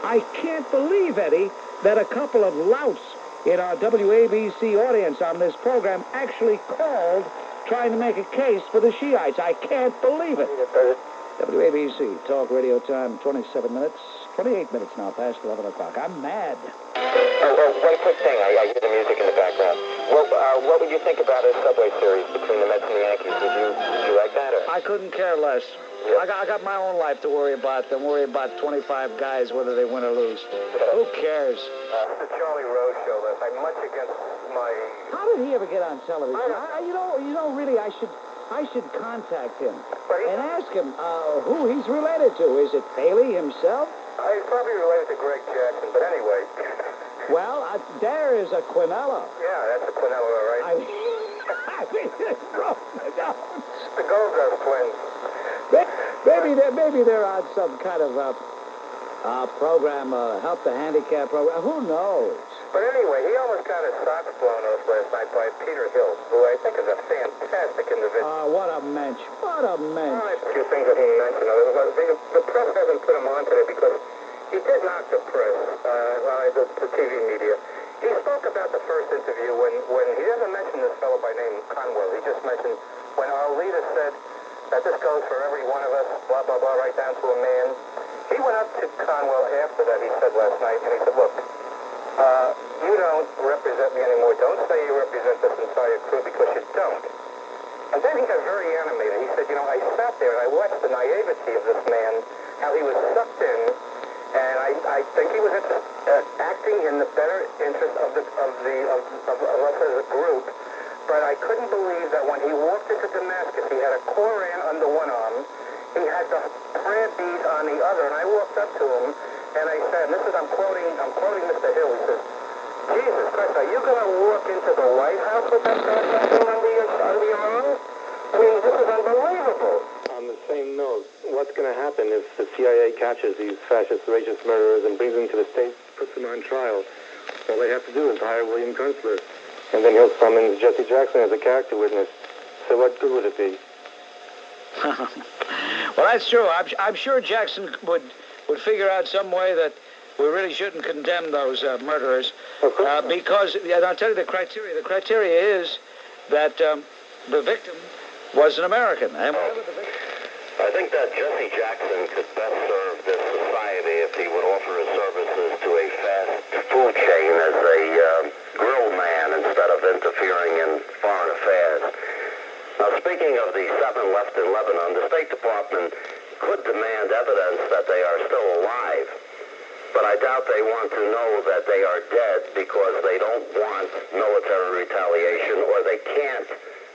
I can't believe, Eddie, that a couple of louts in our WABC audience on this program actually called trying to make a case for the Shiites. I can't believe it. WABC, talk radio time, 28 minutes now past 11 o'clock. I'm mad. One quick thing. I hear the music in the background. What would you think about a Subway series between the Mets and the Yankees? Would you like that? Or? I couldn't care less. Yep. I got my own life to worry about than worry about 25 guys, whether they win or lose. Who cares? The Charlie Rose show last night, much against my... How did he ever get on television? Really, I should contact him and ask him who he's related to. Is it Paley himself? He's probably related to Greg Jackson, but anyway. Well, there is a Quinella. Yeah, that's a Quinella, all right. I mean, The Goldust twins. Maybe they're on some kind of program, help the handicap program. Who knows? But anyway, he almost got his socks blown off last night by Peter Hill, who I think is a fantastic individual. What a mensch. What a mensch. A few things that he mentioned. The press hasn't put him on today because he did knock the press, the TV media. He spoke about the first interview when he doesn't mention this fellow by name Conwell. He just mentioned when our leader said that this goes for every one of us, blah, blah, blah, right down to a man. He went up to Conwell after that, he said last night, and he said, look, you don't represent me anymore. Don't say you represent this entire crew because you don't. And then he got very animated. He said, I sat there how he was sucked in, and I think he was acting in the better interest of us as a group. But I couldn't believe that when he walked into Damascus, he had a Koran under one arm, he had the prayer bead on the other, and I walked up to him and I said, I'm quoting Mr. Hill. He says, "Jesus Christ, are you going to walk into the White House with that thing under your arm? I mean, this is unbelievable." On the same note, what's going to happen if the CIA catches these fascist, racist murderers and brings them to the States, puts them on trial? All they have to do is hire William Kunstler. And then he'll summon Jesse Jackson as a character witness. So what good would it be? Well, that's true. I'm sure Jackson would figure out some way that we really shouldn't condemn those murderers. Because, and I'll tell you the criteria. The criteria is that the victim was an American. And I think that Jesse Jackson could best serve this society if he would offer his services to a fast food chain as a grill man instead of interfering in foreign affairs. Now, speaking of the 7 left in Lebanon, the State Department could demand evidence that they are still alive, but I doubt they want to know that they are dead because they don't want military retaliation or they can't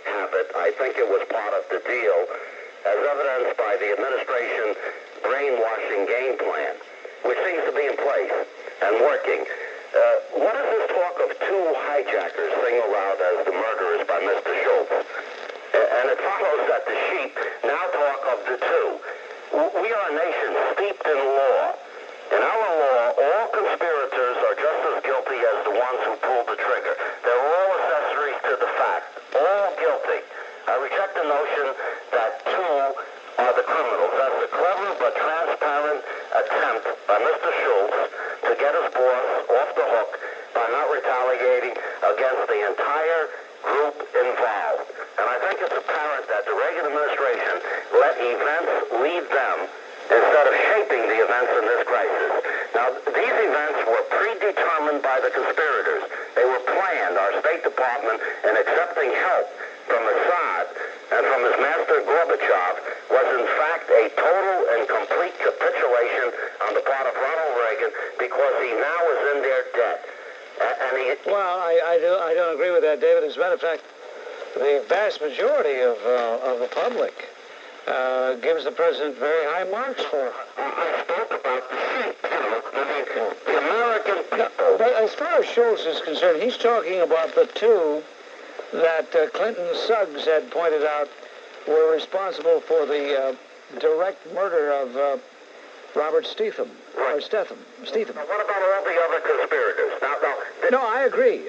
have it. I think it was part of the deal, as evidenced by the administration brainwashing game plan, which seems to be in place and working. What is this talk of 2 hijackers singled out as the murderers by Mr. Schultz? And it follows that the sheep now talk of the 2. We are a nation steeped in law. In our law, all conspirators are just as guilty as the ones who pulled the trigger. They're all accessories to the fact, all guilty. I reject the notion that 2 are the criminals. That's a clever but transparent attempt by Mr. Schultz to get his boss off the hook by not retaliating against the entire group involved. And I think it's apparent that the Reagan administration let events lead them instead of shaping the events in this crisis. Now, these events were predetermined by the conspirators. They were planned. Our State Department, in accepting help from Assad and from his master Gorbachev, was in fact a total and complete capitulation on the part of Ronald Reagan because he now is in their debt. Well, I don't agree with that, David. As a matter of fact, the vast majority of the public gives the president very high marks for it. I spoke about the sheep, the American people. But as far as Schultz is concerned, he's talking about the 2 that Clinton Suggs had pointed out were responsible for the direct murder of Robert Stethem. Or Stethem. Now, what about all the other conspirators? No, I agree.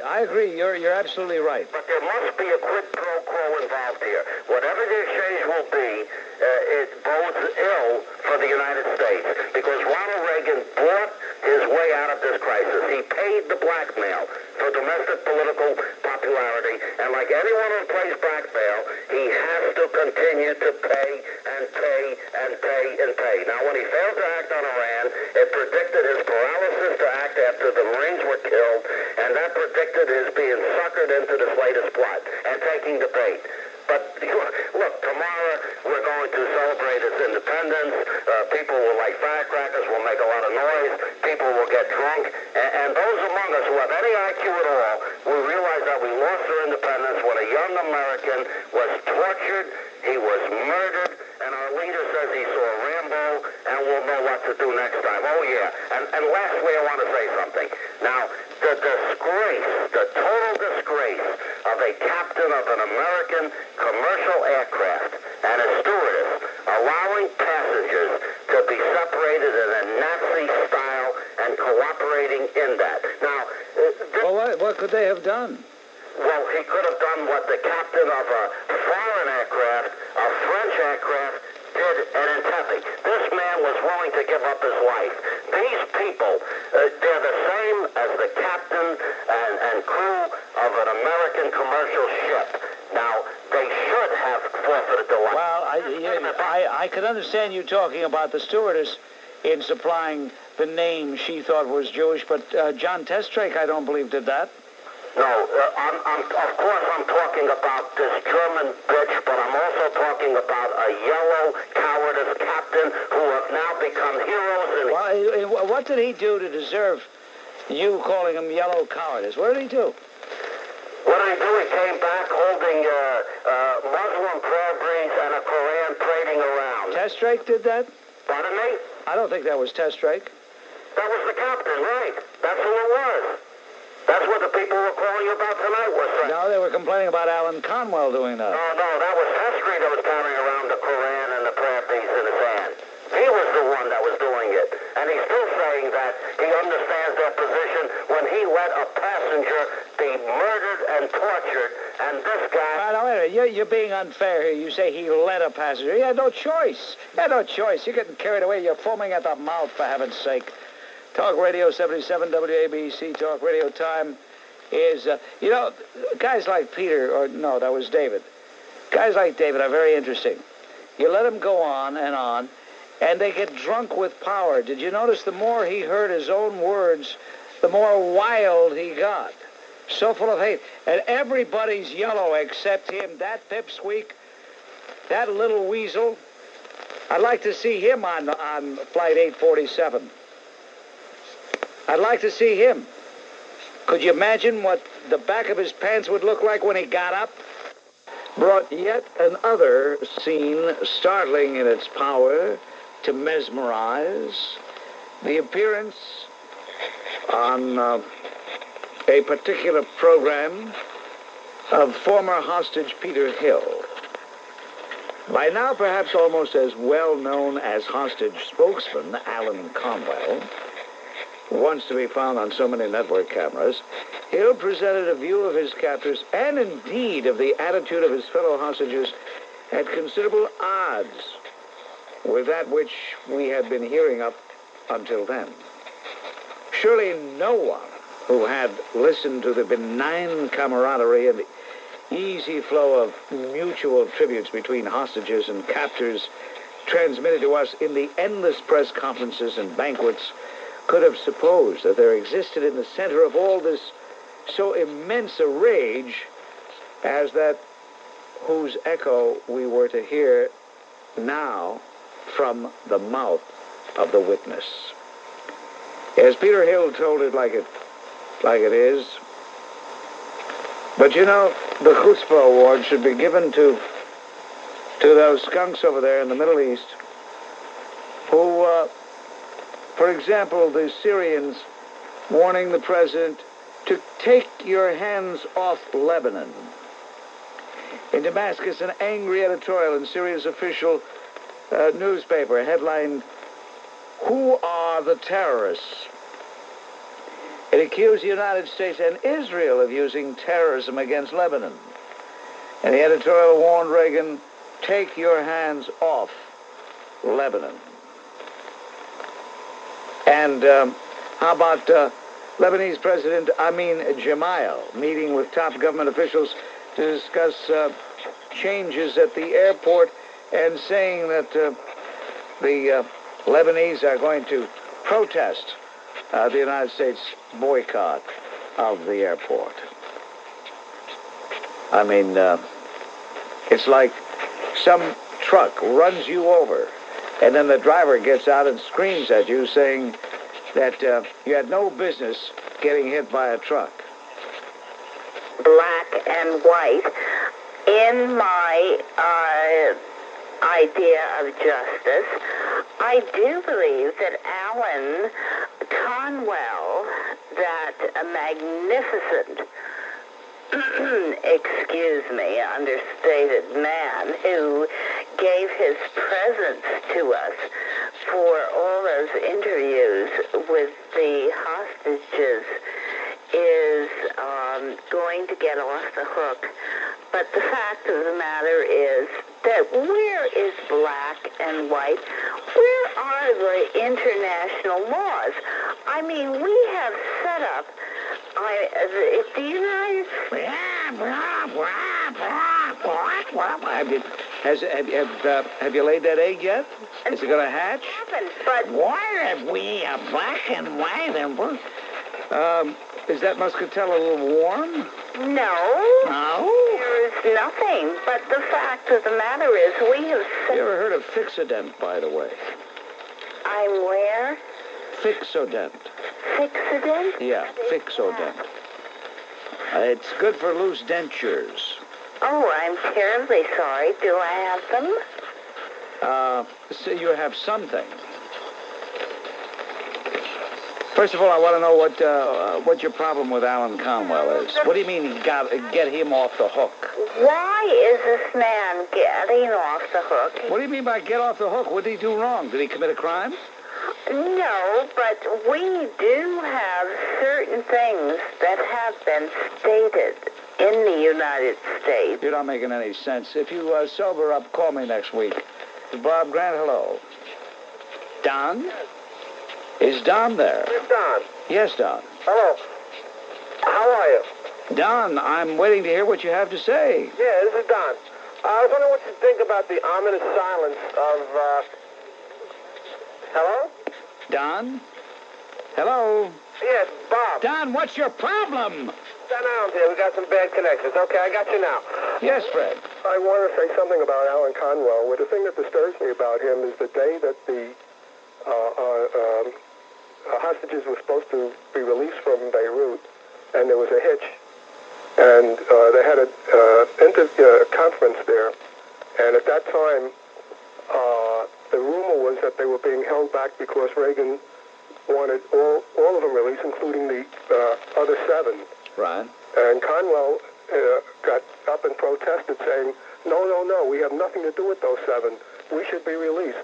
You're absolutely right. But there must be a quid pro quo involved here. Whatever the exchange will be, it bodes ill for the United States because Ronald Reagan bought his way out of this crisis. He paid the blackmail for domestic political popularity, and like anyone who plays blackmail, he has to continue to pay and pay and pay and pay. Now, when he failed to act on Iran, it predicted his paralysis to act after the Marines were killed, and that predicted his being suckered into this latest plot and taking the bait. But look, tomorrow we're going to celebrate its independence. People will light firecrackers, will make a lot of noise. People will get drunk. And those among us who have any IQ at all will realize that we lost our independence when a young American was tortured, he was murdered, and our leader says he saw Rambo, and we'll know what to do next time. Oh, yeah. And lastly, I want to say something. Now, the disgrace, the total disgrace of a captain of an American commercial aircraft and a stewardess allowing passengers to be separated in a Nazi style and cooperating in that. Now, well, what could they have done? Well, he could have done what the captain of a foreign aircraft, a French aircraft, did at Entebbe. This man was willing to give up his life. These people, they're the same as the captain and crew of an American commercial ship. Now, they should have forfeited their life. Well, I could understand you talking about the stewardess in supplying the name she thought was Jewish, but John Testrake, I don't believe, did that. No, of course I'm talking about this German bitch, but I'm also talking about a yellow cowardice captain who have now become heroes. Well, what did he do to deserve you calling him yellow cowardice? What did he do? What did he do? He came back holding Muslim prayer beads and a Koran parading around. Testrake did that? Pardon me? I don't think that was Testrake. That was the captain, right? That's who it was. That's what the people were calling about tonight was saying. No, they were complaining about Allyn Conwell doing that. No, that was Testrake that was carrying around the Koran and the prayer beads in his hand. He was the one that was doing it. And he's still saying that he understands their position when he let a passenger be murdered and tortured, and this guy... Now, wait a minute. You're being unfair here. You say he let a passenger. He had no choice. He had no choice. You're getting carried away. You're foaming at the mouth, for heaven's sake. Talk Radio 77 WABC, Talk Radio Time is, guys like Peter, or no, that was David. Guys like David are very interesting. You let them go on, and they get drunk with power. Did you notice the more he heard his own words, the more wild he got? So full of hate. And everybody's yellow except him. That pipsqueak, that little weasel. I'd like to see him on Flight 847. I'd like to see him. Could you imagine what the back of his pants would look like when he got up? Brought yet another scene startling in its power to mesmerize. The appearance on a particular program of former hostage Peter Hill. By now perhaps almost as well known as hostage spokesman Allyn Conwell, once to be found on so many network cameras, Hill presented a view of his captors and indeed of the attitude of his fellow hostages at considerable odds with that which we had been hearing up until then. Surely no one who had listened to the benign camaraderie and the easy flow of mutual tributes between hostages and captors transmitted to us in the endless press conferences and banquets could have supposed that there existed in the center of all this so immense a rage as that whose echo we were to hear now from the mouth of the witness. As Peter Hill told it like it is. But you know, the Chutzpah Award should be given to those skunks over there in the Middle East who, for example, the Syrians warning the president to take your hands off Lebanon. In Damascus, an angry editorial in Syria's official newspaper headlined, "Who are the terrorists?" It accused the United States and Israel of using terrorism against Lebanon. And the editorial warned Reagan, take your hands off Lebanon. And how about Lebanese President Amin Gemayel meeting with top government officials to discuss changes at the airport and saying that the Lebanese are going to protest the United States boycott of the airport. I mean, it's like some truck runs you over, and then the driver gets out and screams at you saying that you had no business getting hit by a truck. Black and white. In my idea of justice, I do believe that Allyn Conwell, that magnificent, excuse me, understated man who gave his presence to us for all those interviews with the hostages, is going to get off the hook. But the fact of the matter is that where is black and white? Where are the international laws? I mean, we have set up the United States. Have you laid that egg yet? Is it going to hatch? But Why are we black and white and blue? Is that muscatel a little warm? No. No? There is nothing. But the fact of the matter is we have... You ever heard of Fixodent, by the way? I'm where? Fixodent. Fixodent? Yeah, Fixodent. It's good for loose dentures. Oh, I'm terribly sorry. Do I have them? So you have something. First of all, I want to know what your problem with Allyn Conwell is. What do you mean you got get him off the hook? Why is this man getting off the hook? What do you mean by get off the hook? What did he do wrong? Did he commit a crime? No, but we do have certain things that have been stated in the United States. You're not making any sense. If you sober up, call me next week. Bob Grant, hello. Don? Is Don there? It's Don. Yes, Don. Hello. How are you? Don, I'm waiting to hear what you have to say. Yeah, this is Don. I was wondering what you think about the ominous silence of, Hello? Don? Hello? Yes, Bob. Don, what's your problem? Stand down here. We got some bad connections. Okay, I got you now. Yes, Fred. I want to say something about Allyn Conwell. Well, the thing that disturbs me about him is the day that the hostages were supposed to be released from Beirut, and there was a hitch, and they had a conference there, and at that time, the rumor was that they were being held back because Reagan wanted all of them released, including the other 7. Right. And Conwell got up and protested, saying, no, we have nothing to do with those 7. We should be released.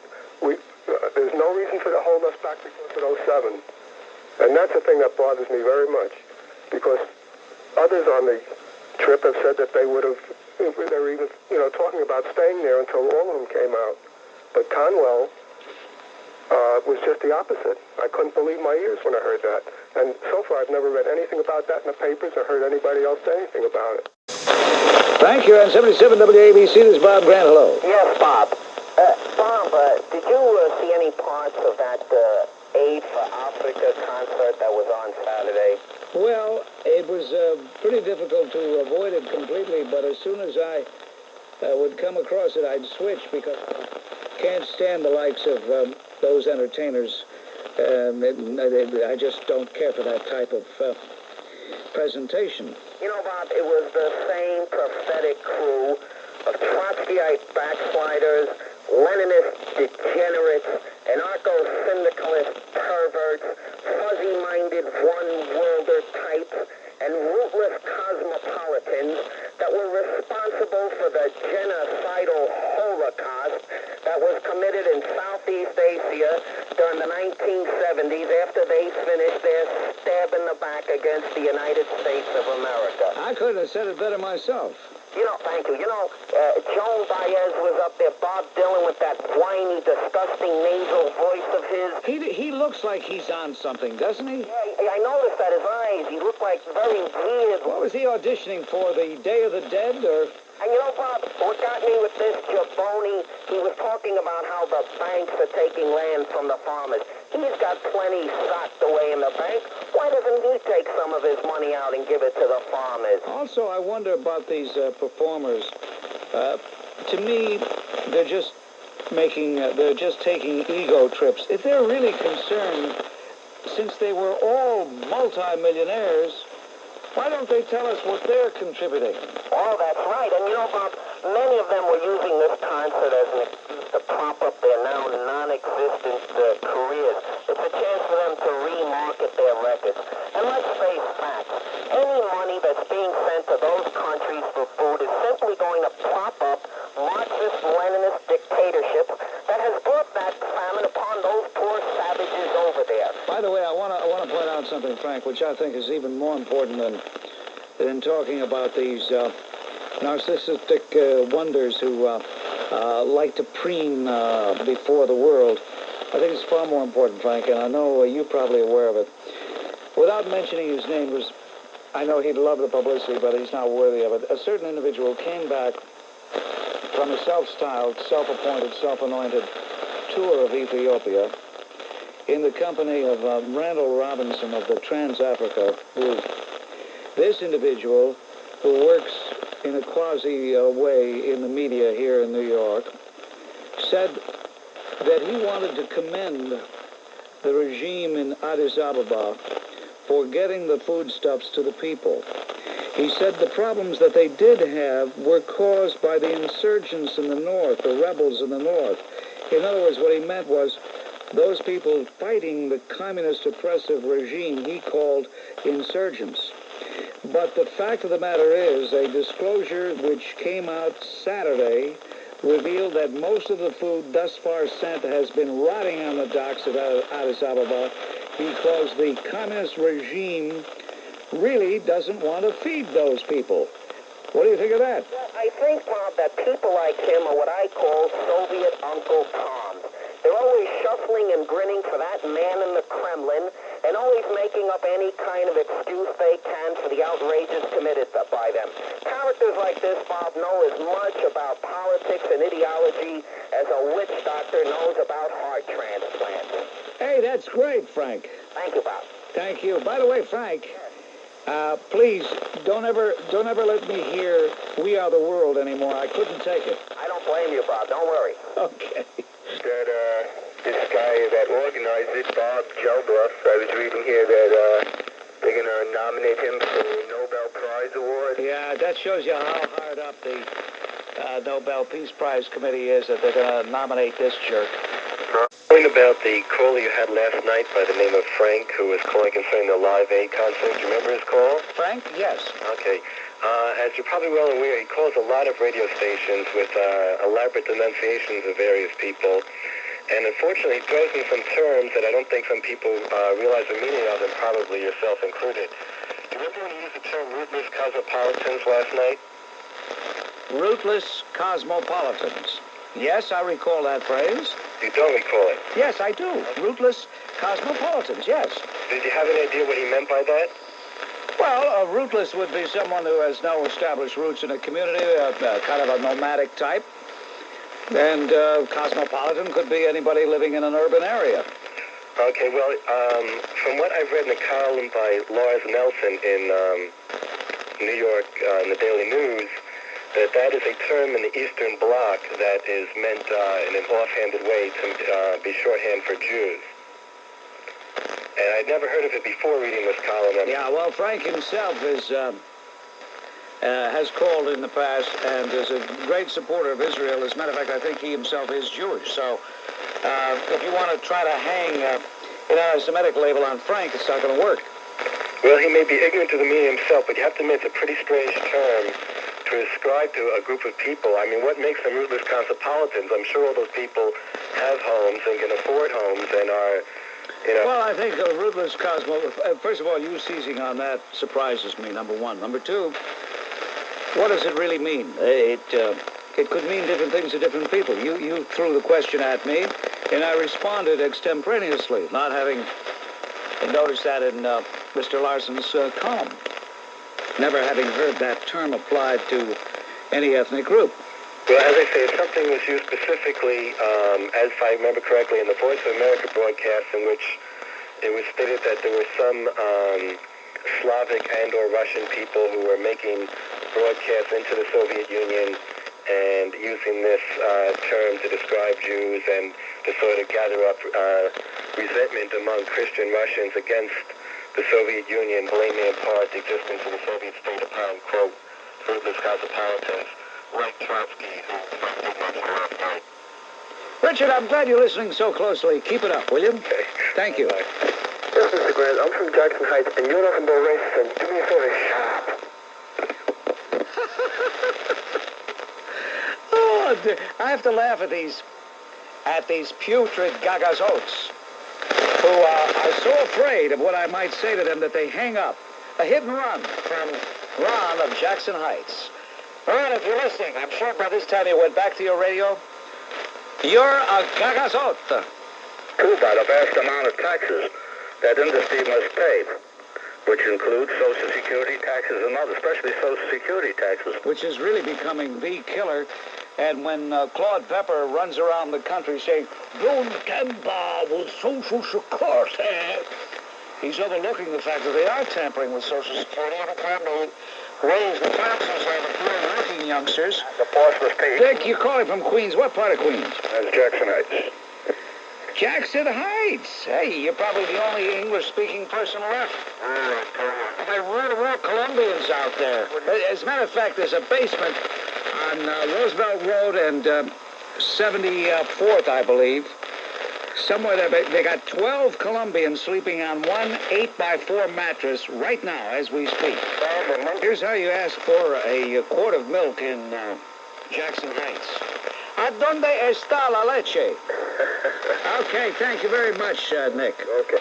There's no reason to hold us back because of those 7. And that's the thing that bothers me very much, because others on the trip have said that they were even, talking about staying there until all of them came out. But Conwell was just the opposite. I couldn't believe my ears when I heard that. And so far, I've never read anything about that in the papers or heard anybody else say anything about it. Thank you. On 77 WABC, this is Bob Grant. Hello. Yes, Bob. Bob, did you see any parts of that Aid for Africa concert that was on Saturday? Well, it was pretty difficult to avoid it completely, but as soon as I would come across it, I'd switch because I can't stand the likes of those entertainers. I just don't care for that type of presentation. You know, Bob, it was the same prophetic crew of Trotskyite backsliders, Leninist degenerates, anarcho-syndicalist perverts, fuzzy-minded one-worlder types, and rootless cosmopolitans that were responsible for the genocidal Holocaust that was committed in Southeast Asia during the 1970s after they finished their stab in the back against the United States of America. I couldn't have said it better myself. Thank you. Joan Baez was up there, Bob Dylan with that whiny, disgusting nasal voice of his. He looks like he's on something, doesn't he? Yeah, I noticed that his eyes, he looked like very weird. What was he auditioning for, the Day of the Dead, or... And Bob, what got me with this jabroni, he was talking about how the banks are taking land from the farmers. He's got plenty socked away in the bank. Why doesn't he take some of his money out and give it to the farmers? Also, I wonder about these performers. To me, they're just taking ego trips. If they're really concerned, since they were all multi-millionaires, why don't they tell us what they're contributing? Oh, that's right. And Bob, many of them were using this concert as an excuse to prop up their now non-existent careers. It's a chance for them to remarket their records. And let's face facts. Any money that's being sent to those countries for food is simply going to prop up Marxist-Leninist dictatorships that has brought that famine upon those poor savages over there. By the way, I want to point out something, Frank, which I think is even more important than talking about these narcissistic wonders who like to preen before the world. I think it's far more important, Frank, and I know you're probably aware of it. Without mentioning his name, because I know he'd love the publicity, but he's not worthy of it. A certain individual came back from a self-styled, self-appointed, self-anointed tour of Ethiopia. in the company of Randall Robinson of the Trans-Africa Group. This individual, who works in a quasi way in the media here in New York, said that he wanted to commend the regime in Addis Ababa for getting the foodstuffs to the people. He said the problems that they did have were caused by the insurgents in the north, the rebels in the north. In other words, what he meant was those people fighting the communist oppressive regime he called insurgents. But the fact of the matter is, a disclosure which came out Saturday revealed that most of the food thus far sent has been rotting on the docks at Addis Ababa because the communist regime really doesn't want to feed those people. What do you think of that? Well, I think, Bob, that people like him are what I call Soviet Uncle Toms. They're always shuffling and grinning for that man in the Kremlin and always making up any kind of excuse they can for the outrages committed by them. Characters like this, Bob, know as much about politics and ideology as a witch doctor knows about heart transplants. Hey, that's great, Frank. Thank you, Bob. Thank you. By the way, Frank, please don't ever let me hear "We Are the World" anymore. I couldn't take it. I don't blame you, Bob. Don't worry. Okay. That this guy that organized it, Bob Geldof, I was reading here that they're going to nominate him for the Nobel Prize Award. Yeah, that shows you how hard up the Nobel Peace Prize Committee is that they're going to nominate this jerk. About the caller you had last night by the name of Frank, who was calling concerning the Live Aid concert. Do you remember his call? Frank? Yes. Okay. As you're probably well aware, he calls a lot of radio stations with elaborate denunciations of various people. And unfortunately, he throws in some terms that I don't think some people realize the meaning of, and probably yourself included. Do you remember when he used the term rootless cosmopolitans last night? Rootless cosmopolitans. Yes, I recall that phrase. You don't recall it? Yes, I do. Rootless cosmopolitans, yes. Did you have any idea what he meant by that? Well, a rootless would be someone who has no established roots in a community, kind of a nomadic type. And cosmopolitan could be anybody living in an urban area. Okay, well, from what I've read in a column by Lars Nelson in New York, in the Daily News, that is a term in the Eastern Bloc that is meant in an offhanded way to be shorthand for Jews. And I'd never heard of it before reading this column. Yeah, well, Frank himself is has called in the past and is a great supporter of Israel. As a matter of fact, I think he himself is Jewish. So if you want to try to hang an anti-Semitic label on Frank, it's not going to work. Well, he may be ignorant to the meaning himself, but you have to admit it's a pretty strange term to ascribe to a group of people. I mean, what makes them rootless cosmopolitans? I'm sure all those people have homes and can afford homes and are, you know... Well, I think a rootless first of all, you seizing on that surprises me, number one. Number two, what does it really mean? It could mean different things to different people. You threw the question at me, and I responded extemporaneously, not having noticed that in Mr. Larson's column. Never having heard that term applied to any ethnic group. Well, as I say, if something was used specifically, as I remember correctly, in the Voice of America broadcast, in which it was stated that there were some Slavic and or Russian people who were making broadcasts into the Soviet Union and using this term to describe Jews and to sort of gather up resentment among Christian Russians against the Soviet Union, blaming in part the existence of the Soviet state upon, quote, rootless cosmopolitans like Trotsky, who did mention last night. Richard, I'm glad you're listening so closely. Keep it up, will you? Okay. Thank you. Yes, Mr. Grant, I'm from Jackson Heights, and you're nothing but a racist, and do me a favor, shut up. Oh, I have to laugh at these putrid gagazotes who are so afraid of what I might say to them that they hang up. A hit and run from Ron of Jackson Heights. Ron, if you're listening, I'm sure by this time you went back to your radio. You're a gagazot. Too by the vast amount of taxes that industry must pay, which includes Social Security taxes and others, especially Social Security taxes. Which is really becoming the killer And when Claude Pepper runs around the country saying, "Don't tamper with Social Security," he's overlooking the fact that they are tampering with Social Security every time they raise the taxes on the poor working youngsters. The boss was paid. Dick, you're calling from Queens. What part of Queens? That's Jackson Heights. Jackson Heights. Hey, you're probably the only English-speaking person left. There were Colombians out there. As a matter of fact, there's a basement on Roosevelt Road and 74th, I believe. Somewhere there, they got 12 Colombians sleeping on one 8x4 mattress right now as we speak. Here's how you ask for a quart of milk in Jackson Heights. ¿A dónde está la leche? Okay, thank you very much, Nick. Okay.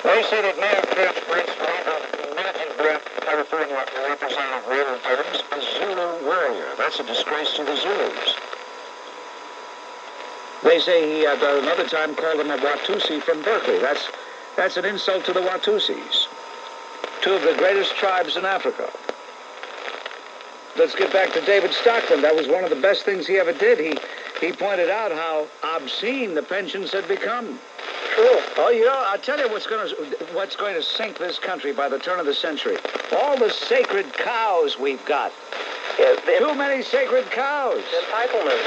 They say that Mayor Chris Prince Magic Breath California Representative William Adams, a Zulu warrior. That's a disgrace to the Zulus. They say he at another time called them a Watusi from Berkeley. That's an insult to the Watusis, two of the greatest tribes in Africa. Let's get back to David Stockton. That was one of the best things he ever did. He pointed out how obscene the pensions had become. Sure. Oh, you know, I'll tell you what's going to sink this country by the turn of the century. All the sacred cows we've got. Yeah, Too many sacred cows. entitlement.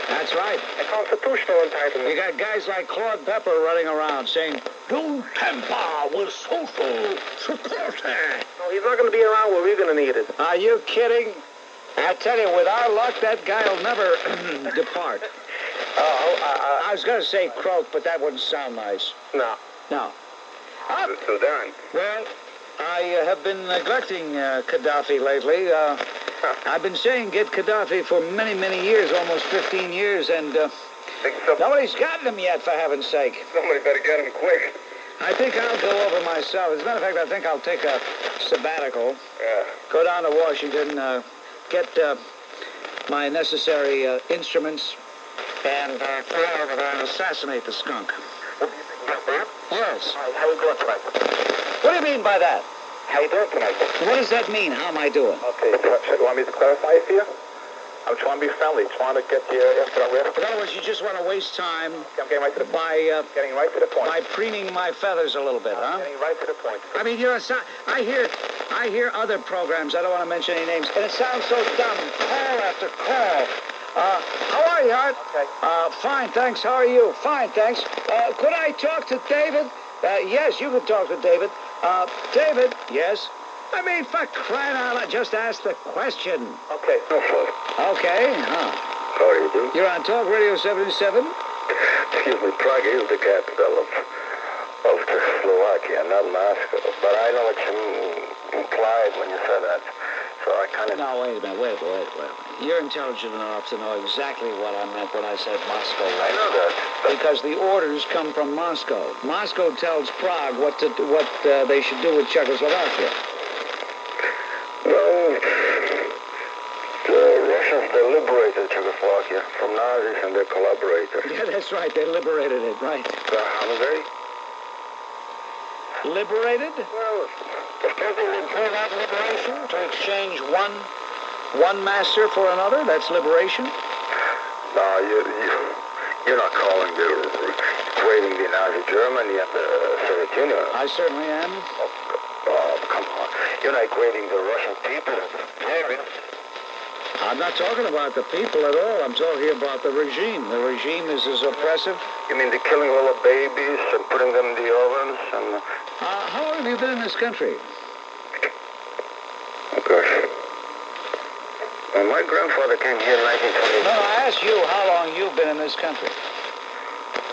That's right. A constitutional entitlement. You got guys like Claude Pepper running around saying, "Don't tamper with Social Security." No, he's not going to be around where we're going to need it. Are you kidding? I tell you, with our luck, that guy will never depart. I was going to say croak, but that wouldn't sound nice. No. No. Sudan. Well, I have been neglecting Gaddafi lately. I've been saying get Gaddafi for many, many years, almost 15 years, and nobody's gotten him yet, for heaven's sake. Somebody better get him quick. I think I'll go over myself. As a matter of fact, I think I'll take a sabbatical. Yeah. Go down to Washington, get my necessary instruments, and fly over there and assassinate the skunk. Yes. How you doing tonight? What do you mean by that? How you doing tonight? What does that mean? How am I doing? Okay, so you want me to clarify it for you? I'm trying to be friendly, trying to get you after the rest. In other words, you just want to waste time I'm getting right to the point. Getting right to the point. by preening my feathers a little bit, huh? Getting right to the point. I mean, I hear other programs. I don't want to mention any names, and it sounds so dumb. Call after call. How are you, Hart? Okay. Fine, thanks. How are you? Fine, thanks. Could I talk to David? Yes, you could talk to David. David? Yes. I mean, for crying out loud, just ask the question. Okay. No fault. Okay, huh? How do you do? You're on Talk Radio 77? Excuse me, Prague is the capital of Czechoslovakia, not Moscow. But I know what you implied when you said that. So I kind of... No, wait a minute. You're intelligent enough to know exactly what I meant when I said Moscow. I know that. Because the orders come from Moscow. Moscow tells Prague what they should do with Czechoslovakia. Well, the Russians, they liberated Czechoslovakia from Nazis and their collaborators. Yeah, that's right. They liberated it, right. Hungary? Liberated? Well, Doesn't it call that liberation? To exchange one master for another? That's liberation? no, you're not calling equating the Nazi Germany and the Soviet Union. I certainly am. Oh, come on. You're not equating the Russian people as terrorists. I'm not talking about the people at all. I'm talking about the regime. The regime is as oppressive. You mean they're killing little babies and putting them in the ovens and... How long have you been in this country? Oh, gosh. Well, my grandfather came here in 1920. No, I asked you how long you've been in this country.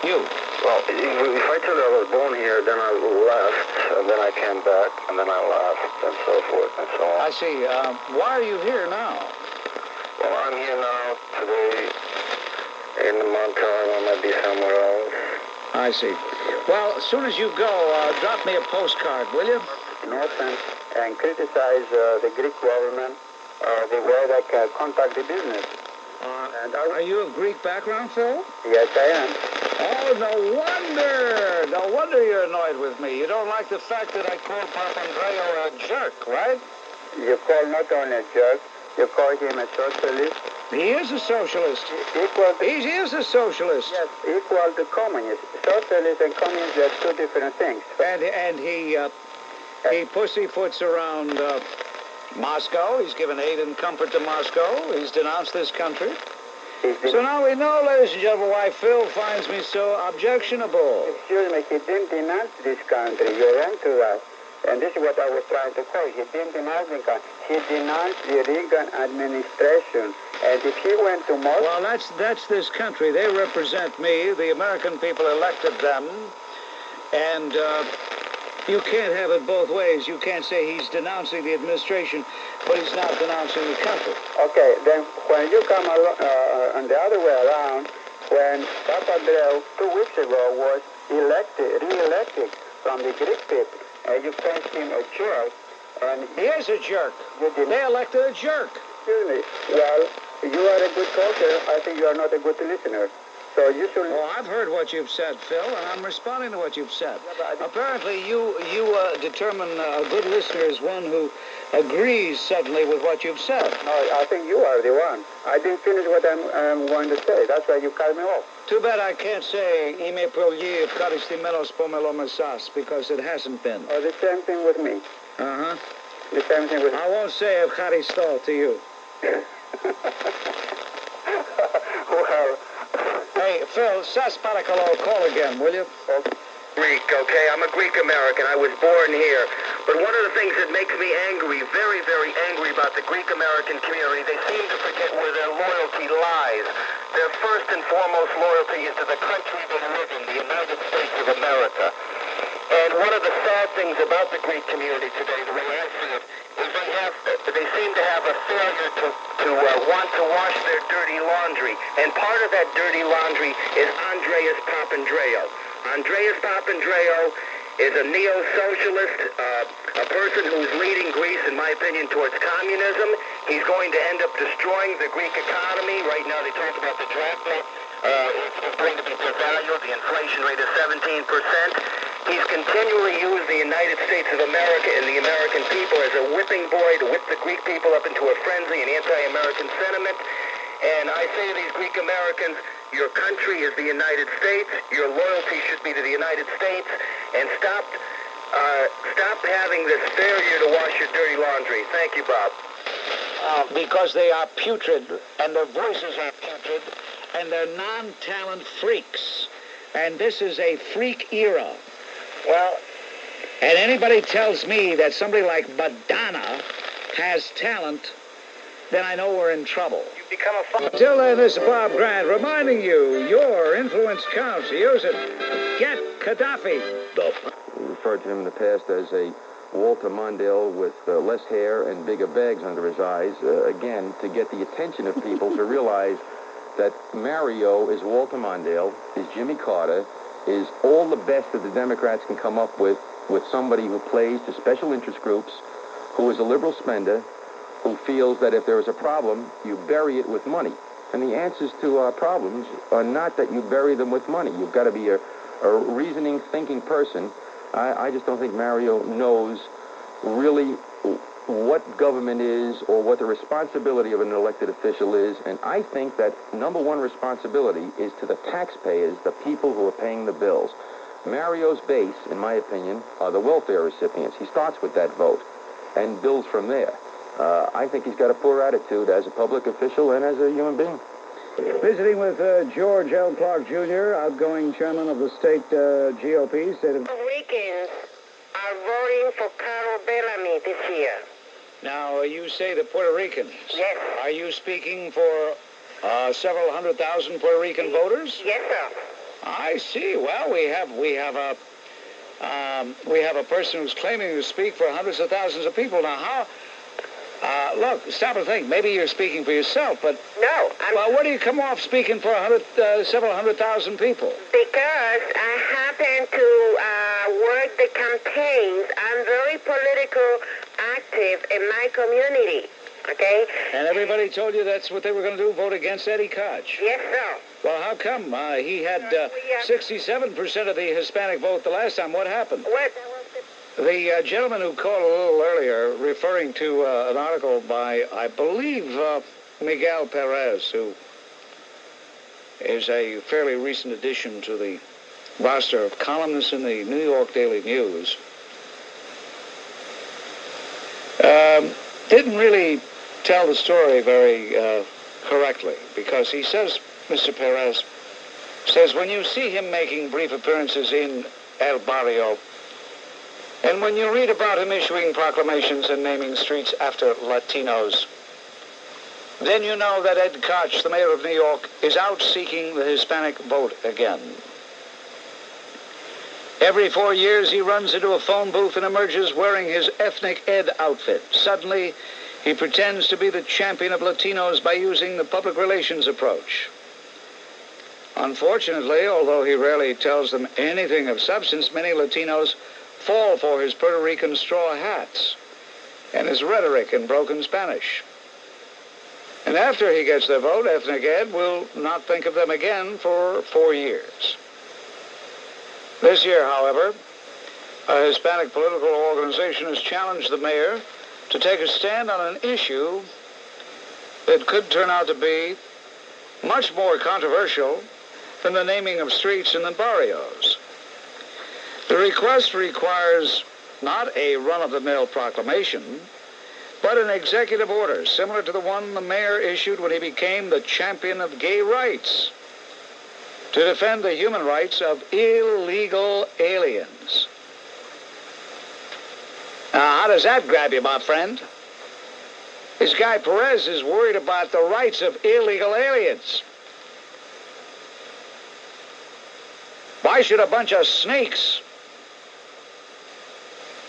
You. Well, if I tell you I was born here, then I left, and then I came back, and then I left, and so forth, and so on. I see. Why are you here now? Well, I'm here now today in Montana, I might be somewhere else. I see. Well, as soon as you go, drop me a postcard, will you? North and criticize the Greek government, the way they conduct the business. Are you of Greek background, Phil? Yes, I am. Oh, no wonder. No wonder you're annoyed with me. You don't like the fact that I called Papandreou a jerk, right? You call not only a jerk, You call him a socialist? He is a socialist. Equal to, He is a socialist. yes, equal to communist. Socialist and communist are two different things. And he pussyfoots around Moscow. He's given aid and comfort to Moscow. He's denounced this country. So now we know, ladies and gentlemen, why Phil finds me so objectionable. Excuse me, he didn't denounce this country. You went to that. And this is what I was trying to call. He didn't denounce the country. He denounced the Reagan administration. And if he went to Moscow... Well, that's this country. They represent me. The American people elected them. And you can't have it both ways. You can't say he's denouncing the administration, but he's not denouncing the country. Okay, then when you come along, on the other way around, when Papandreou 2 weeks ago was re-elected from the Greek people, and you called him a jerk, and... He is a jerk. They elected a jerk. Excuse me. Well, you are a good talker. I think you are not a good listener. So you should... Oh, I've heard what you've said, Phil, and I'm responding to what you've said. Yeah, apparently, you determine a good listener is one who agrees suddenly with what you've said. No, I think you are the one. I didn't finish what I'm going to say. That's why you cut me off. Too bad I can't say ime parolee evcharistimenos pomelo mesas, because it hasn't been. Oh, the same thing with me. Uh-huh. The same thing with me. I won't say evcharisto to you. Well... Hey, Phil, sas parakalo, call again, will you? Greek, okay? I'm a Greek American. I was born here. But one of the things that makes me angry, very, very angry about the Greek American community, they seem to forget where their loyalty lies. Their first and foremost loyalty is to the country they live in, the United States of America. And one of the sad things about the Greek community today, the way I see it, is they seem to have a failure to want to wash their dirty laundry. And part of that dirty laundry is Andreas Papandreou. Andreas Papandreou is a neo-socialist, a person who's leading Greece, in my opinion, towards communism. He's going to end up destroying the Greek economy. Right now they talk about the drachma. It's going to be devalued. The inflation rate is 17%. He's continually used the United States of America and the American people as a whipping boy to whip the Greek people up into a frenzy and anti-American sentiment. And I say to these Greek Americans, your country is the United States. Your loyalty should be to the United States. And stop having this failure to wash your dirty laundry. Thank you, Bob. Because they are putrid, and their voices are putrid, and they're non-talent freaks. And this is a freak era. Well, and anybody tells me that somebody like Madonna has talent, then I know we're in trouble. you become a... Until then, this is Bob Grant reminding you, your influence counts. Use it. Get Gaddafi. We referred to him in the past as a Walter Mondale with less hair and bigger bags under his eyes, again, to get the attention of people to realize that Mario is Walter Mondale, is Jimmy Carter, is all the best that the Democrats can come up with somebody who plays to special interest groups, who is a liberal spender, who feels that if there is a problem, you bury it with money. And the answers to our problems are not that you bury them with money. You've got to be a reasoning, thinking person. I just don't think Mario knows really what government is or what the responsibility of an elected official is. And I think that number one responsibility is to the taxpayers, the people who are paying the bills. Mario's base, in my opinion, are the welfare recipients. He starts with that vote and builds from there. I think he's got a poor attitude as a public official and as a human being. Visiting with George L. Clark, Jr., outgoing chairman of the state GOP. State of... Puerto Ricans are voting for Carol Bellamy this year. Now, you say the Puerto Ricans. Yes. Are you speaking for several 100,000 Puerto Rican voters? Yes, sir. I see. Well, we have a person who's claiming to speak for hundreds of thousands of people. Now, how? Look, stop and think. Maybe you're speaking for yourself, but No, well, where do you come off speaking for several 100,000 people? because I happen to work the campaigns. I'm very political active in my community, okay? And everybody told you that's what they were going to do, vote against Eddie Koch. Yes, sir. Well, how come? He had 67% of the Hispanic vote the last time. What happened? Well, The gentleman who called a little earlier, referring to an article by, I believe, Miguel Perez, who is a fairly recent addition to the roster of columnists in the New York Daily News, didn't really tell the story very correctly, because he says, Mr. Perez says, when you see him making brief appearances in El Barrio, and when you read about him issuing proclamations and naming streets after Latinos, then you know that Ed Koch, the mayor of New York, is out seeking the Hispanic vote again. Every 4 years, he runs into a phone booth and emerges wearing his ethnic Ed outfit. Suddenly, he pretends to be the champion of Latinos by using the public relations approach. Unfortunately, although he rarely tells them anything of substance, many Latinos fall for his Puerto Rican straw hats and his rhetoric in broken Spanish. And after he gets their vote, ethnic Ed will not think of them again for 4 years. This year, however, a Hispanic political organization has challenged the mayor to take a stand on an issue that could turn out to be much more controversial than the naming of streets in the barrios. The request requires not a run-of-the-mill proclamation, but an executive order similar to the one the mayor issued when he became the champion of gay rights, to defend the human rights of illegal aliens. Now, how does that grab you, my friend? This guy Perez is worried about the rights of illegal aliens. Why should a bunch of sneaks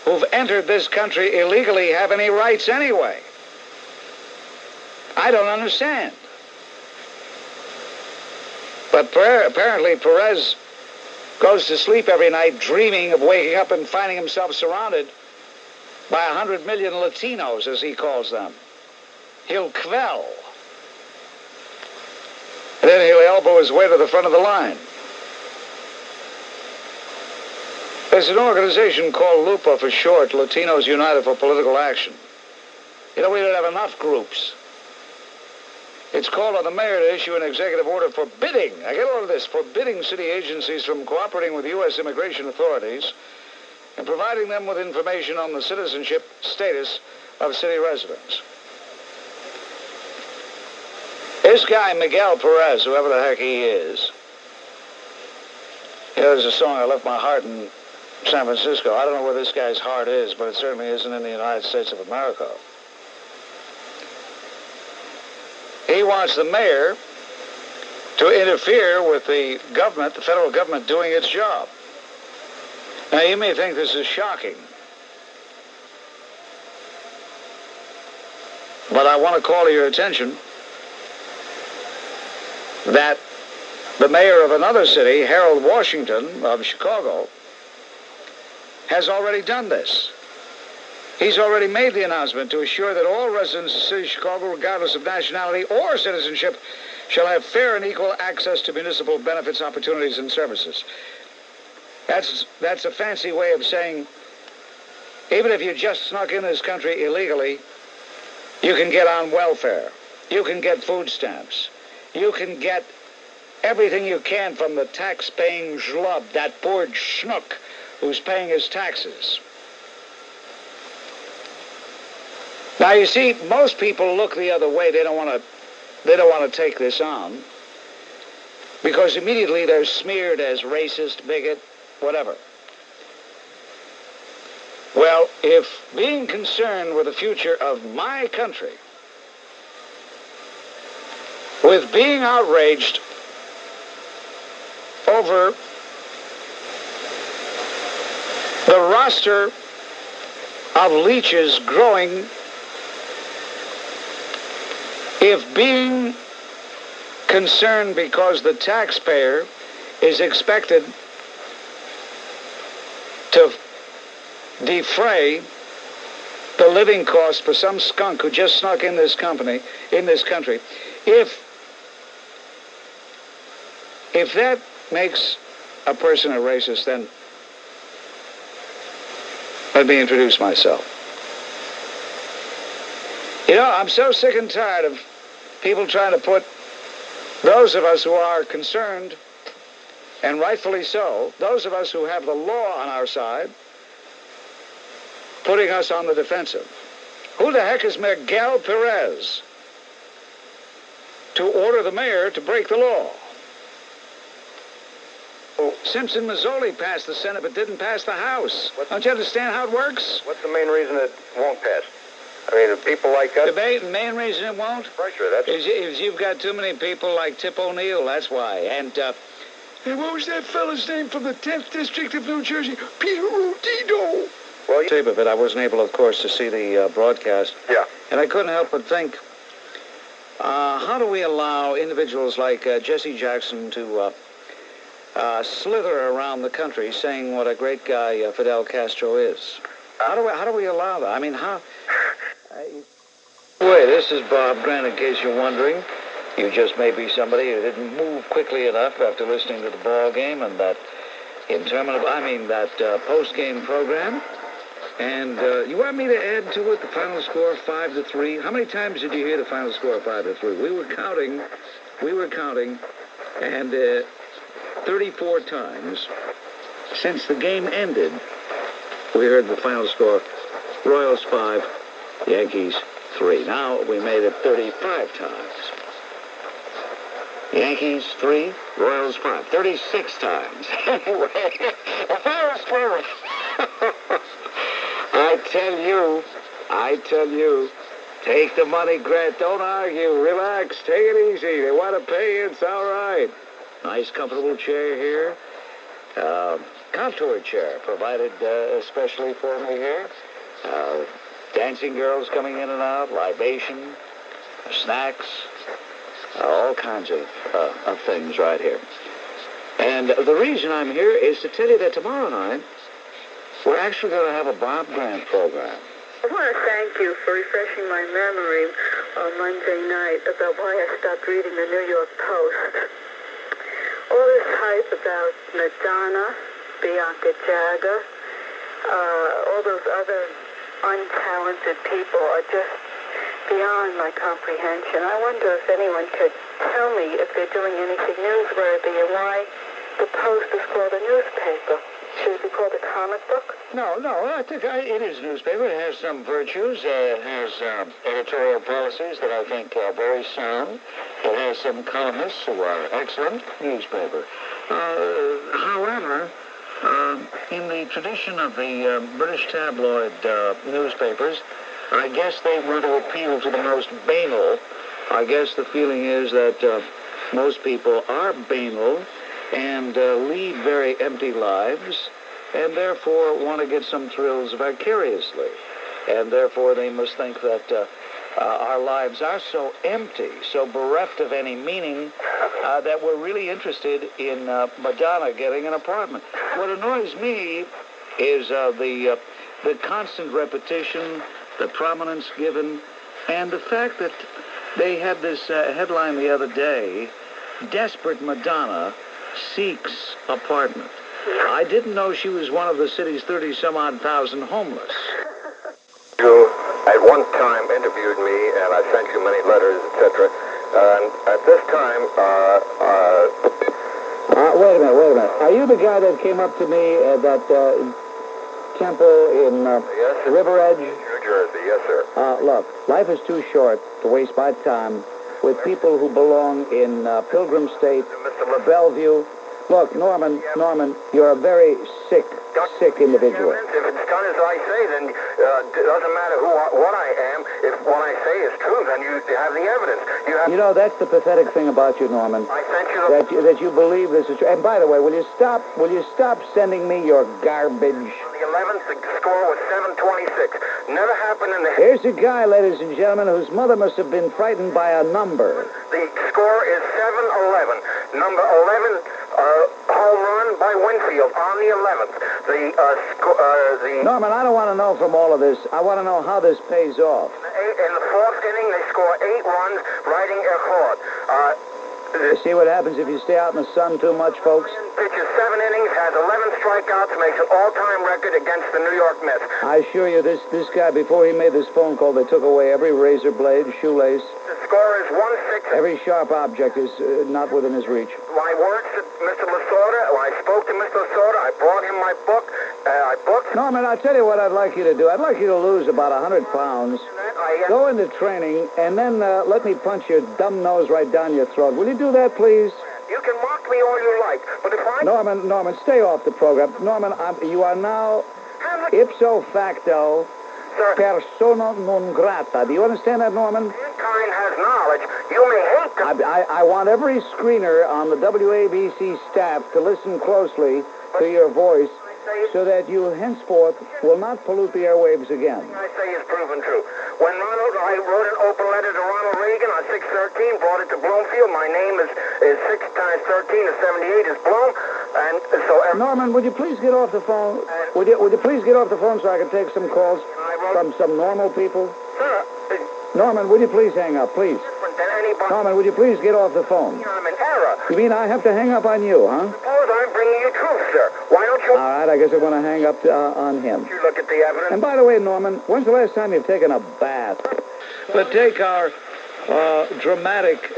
who've entered this country illegally have any rights anyway? I don't understand. But apparently Perez goes to sleep every night dreaming of waking up and finding himself surrounded by 100 million Latinos, as he calls them. He'll quell. And then he'll elbow his way to the front of the line. There's an organization called LUPA for short, Latinos United for Political Action. You know, we don't have enough groups. It's called on the mayor to issue an executive order forbidding, I get all of this, forbidding city agencies from cooperating with U.S. immigration authorities and providing them with information on the citizenship status of city residents. This guy, Miguel Perez, whoever the heck he is, you know, there's a song, I Left My Heart in San Francisco. I don't know where this guy's heart is, but it certainly isn't in the United States of America. He wants the mayor to interfere with the government, the federal government, doing its job. Now, you may think this is shocking, but I want to call to your attention that the mayor of another city, Harold Washington of Chicago, has already done this. He's already made the announcement to assure that all residents of the city of Chicago, regardless of nationality or citizenship, shall have fair and equal access to municipal benefits, opportunities, and services. That's a fancy way of saying, even if you just snuck in this country illegally, you can get on welfare. You can get food stamps. You can get everything you can from the tax-paying schlub, that poor schnook who's paying his taxes. Now, you see, most people look the other way. They don't want to take this on because immediately they're smeared as racist, bigot, whatever. Well, if being concerned with the future of my country, with being outraged over the roster of leeches growing, if being concerned because the taxpayer is expected to defray the living costs for some skunk who just snuck in this country, if that makes a person a racist, then Let me introduce myself. You know, I'm so sick and tired of people trying to put those of us who are concerned, and rightfully so, those of us who have the law on our side, putting us on the defensive. Who the heck is Miguel Perez to order the mayor to break the law? Simpson Mazzoli passed the Senate but didn't pass the House. Don't you understand how it works? What's the main reason it won't pass? I mean, if people like us... The main reason it won't? Pressure, that's... Is you've got too many people like Tip O'Neill, that's why. And, hey, what was that fella's name from the 10th District of New Jersey? Peter Rodino. Well, Tape of it. I wasn't able, of course, to see the broadcast. Yeah. And I couldn't help but think, how do we allow individuals like Jesse Jackson to slither around the country saying what a great guy Fidel Castro is? How do we allow that? I mean, how... Wait, this is Bob Grant, in case you're wondering. You just may be somebody who didn't move quickly enough after listening to the ball game and that post-game program. And you want me to add to it the final score 5-3? How many times did you hear the final score 5-3? We were counting, and 34 times since the game ended, we heard the final score: Royals 5, Yankees 3. Now we made it 35 times. Yankees 3, Royals 5. 36 times. Anyway, the final score. I tell you, take the money, Grant. Don't argue. Relax. Take it easy. They want to pay you. It's all right. Nice, comfortable chair here. Contour chair provided especially for me here. Dancing girls coming in and out. Libation. Snacks. All kinds of things right here. And the reason I'm here is to tell you that tomorrow night, we're actually going to have a Bob Grant program. I want to thank you for refreshing my memory on Monday night about why I stopped reading the New York Post. All this hype about Madonna, Bianca Jagger, all those other untalented people are just beyond my comprehension. I wonder if anyone could tell me if they're doing anything newsworthy and why the Post is called a newspaper. Should it be called a comic book? No, I think it is a newspaper. It has some virtues. It has editorial policies that I think are very sound. It has some columnists who are excellent. Newspaper. However, in the tradition of the British tabloid newspapers, I guess they want to appeal to the most banal. I guess the feeling is that most people are banal and lead very empty lives, and therefore want to get some thrills vicariously. And therefore they must think that our lives are so empty, so bereft of any meaning, that we're really interested in Madonna getting an apartment. What annoys me is the constant repetition, the prominence given, and the fact that they had this headline the other day, "Desperate Madonna seeks apartment." I didn't know she was one of the city's 30-some-odd thousand homeless. You at one time interviewed me, and I sent you many letters, etc. And at this time, wait a minute. Are you the guy that came up to me at that temple in yes, River Edge? New Jersey, yes, sir. Look, life is too short to waste my time with people who belong in Pilgrim State, Bellevue. Look, Norman, you're a very sick individual. If it's done as I say, then it doesn't matter what I am. If what I say is true, then you have the evidence. You know, that's the pathetic thing about you, Norman. I sent you that you believe this is true. And by the way, will you stop sending me your garbage? On the 11th, the score was 726. Never happened in the... Here's a guy, ladies and gentlemen, whose mother must have been frightened by a number. The score is 7-11. Number 11, home run by Winfield on the 11th. Norman, I don't want to know from all of this. I want to know how this pays off. In the fourth inning, they score 8 runs, riding Echord. You see what happens if you stay out in the sun too much, folks? Pitches 7 innings, has 11 strikeouts, makes an all-time record against the New York Mets. I assure you, this guy, before he made this phone call, they took away every razor blade, shoelace. The score is 1-6. Every sharp object is not within his reach. My words to Mr. Lasorda, I spoke to Mr. Lasorda, I brought him my book, Norman, I'll tell you what I'd like you to do. I'd like you to lose about 100 pounds, go into training, and then let me punch your dumb nose right down your throat. Will you do that, please? You can mock me all you like, but if I... Norman, stay off the program. Norman, you are now ipso facto persona non grata. Do you understand that, Norman? Mankind has knowledge. You may hate them. I want every screener on the WABC staff to listen closely to your voice so that you henceforth will not pollute the airwaves again. I say is proven true. When I wrote an open letter to Ronald Reagan on 6/13, brought it to Bloomfield. My name is 6 times 13 is 78 is Bloom, and so... Norman, would you please get off the phone? Would you please get off the phone so I can take some calls from some normal people? Sir, Norman, would you please hang up, please? Norman, would you please get off the phone? I'm in error. You mean I have to hang up on you, huh? Suppose I'm bringing you truth, sir. Why don't you... All right, I guess I want to hang up on him. You look at the evidence. And by the way, Norman, when's the last time you've taken a bath? But take our dramatic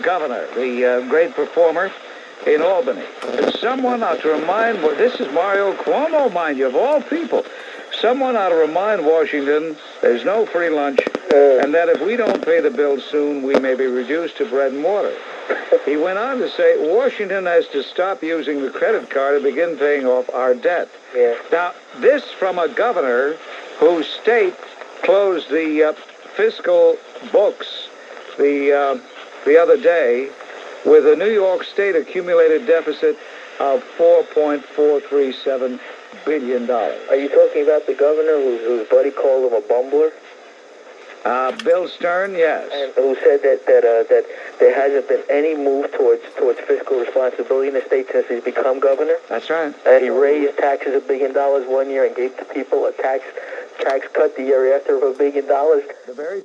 governor, the great performer in Albany. Someone ought to remind... This is Mario Cuomo, mind you, of all people. Someone ought to remind Washington there's no free lunch, and that if we don't pay the bills soon, we may be reduced to bread and water. He went on to say, Washington has to stop using the credit card and begin paying off our debt. Yeah. Now, this from a governor whose state closed the fiscal books the other day with a New York State accumulated deficit of $4.437 billion. Are you talking about the governor whose buddy called him a bumbler? Bill Stern, yes. And who said that there hasn't been any move towards fiscal responsibility in the state since he's become governor? That's right. And he raised taxes $1 billion 1 year and gave to people a tax cut the year after of $1 billion. The very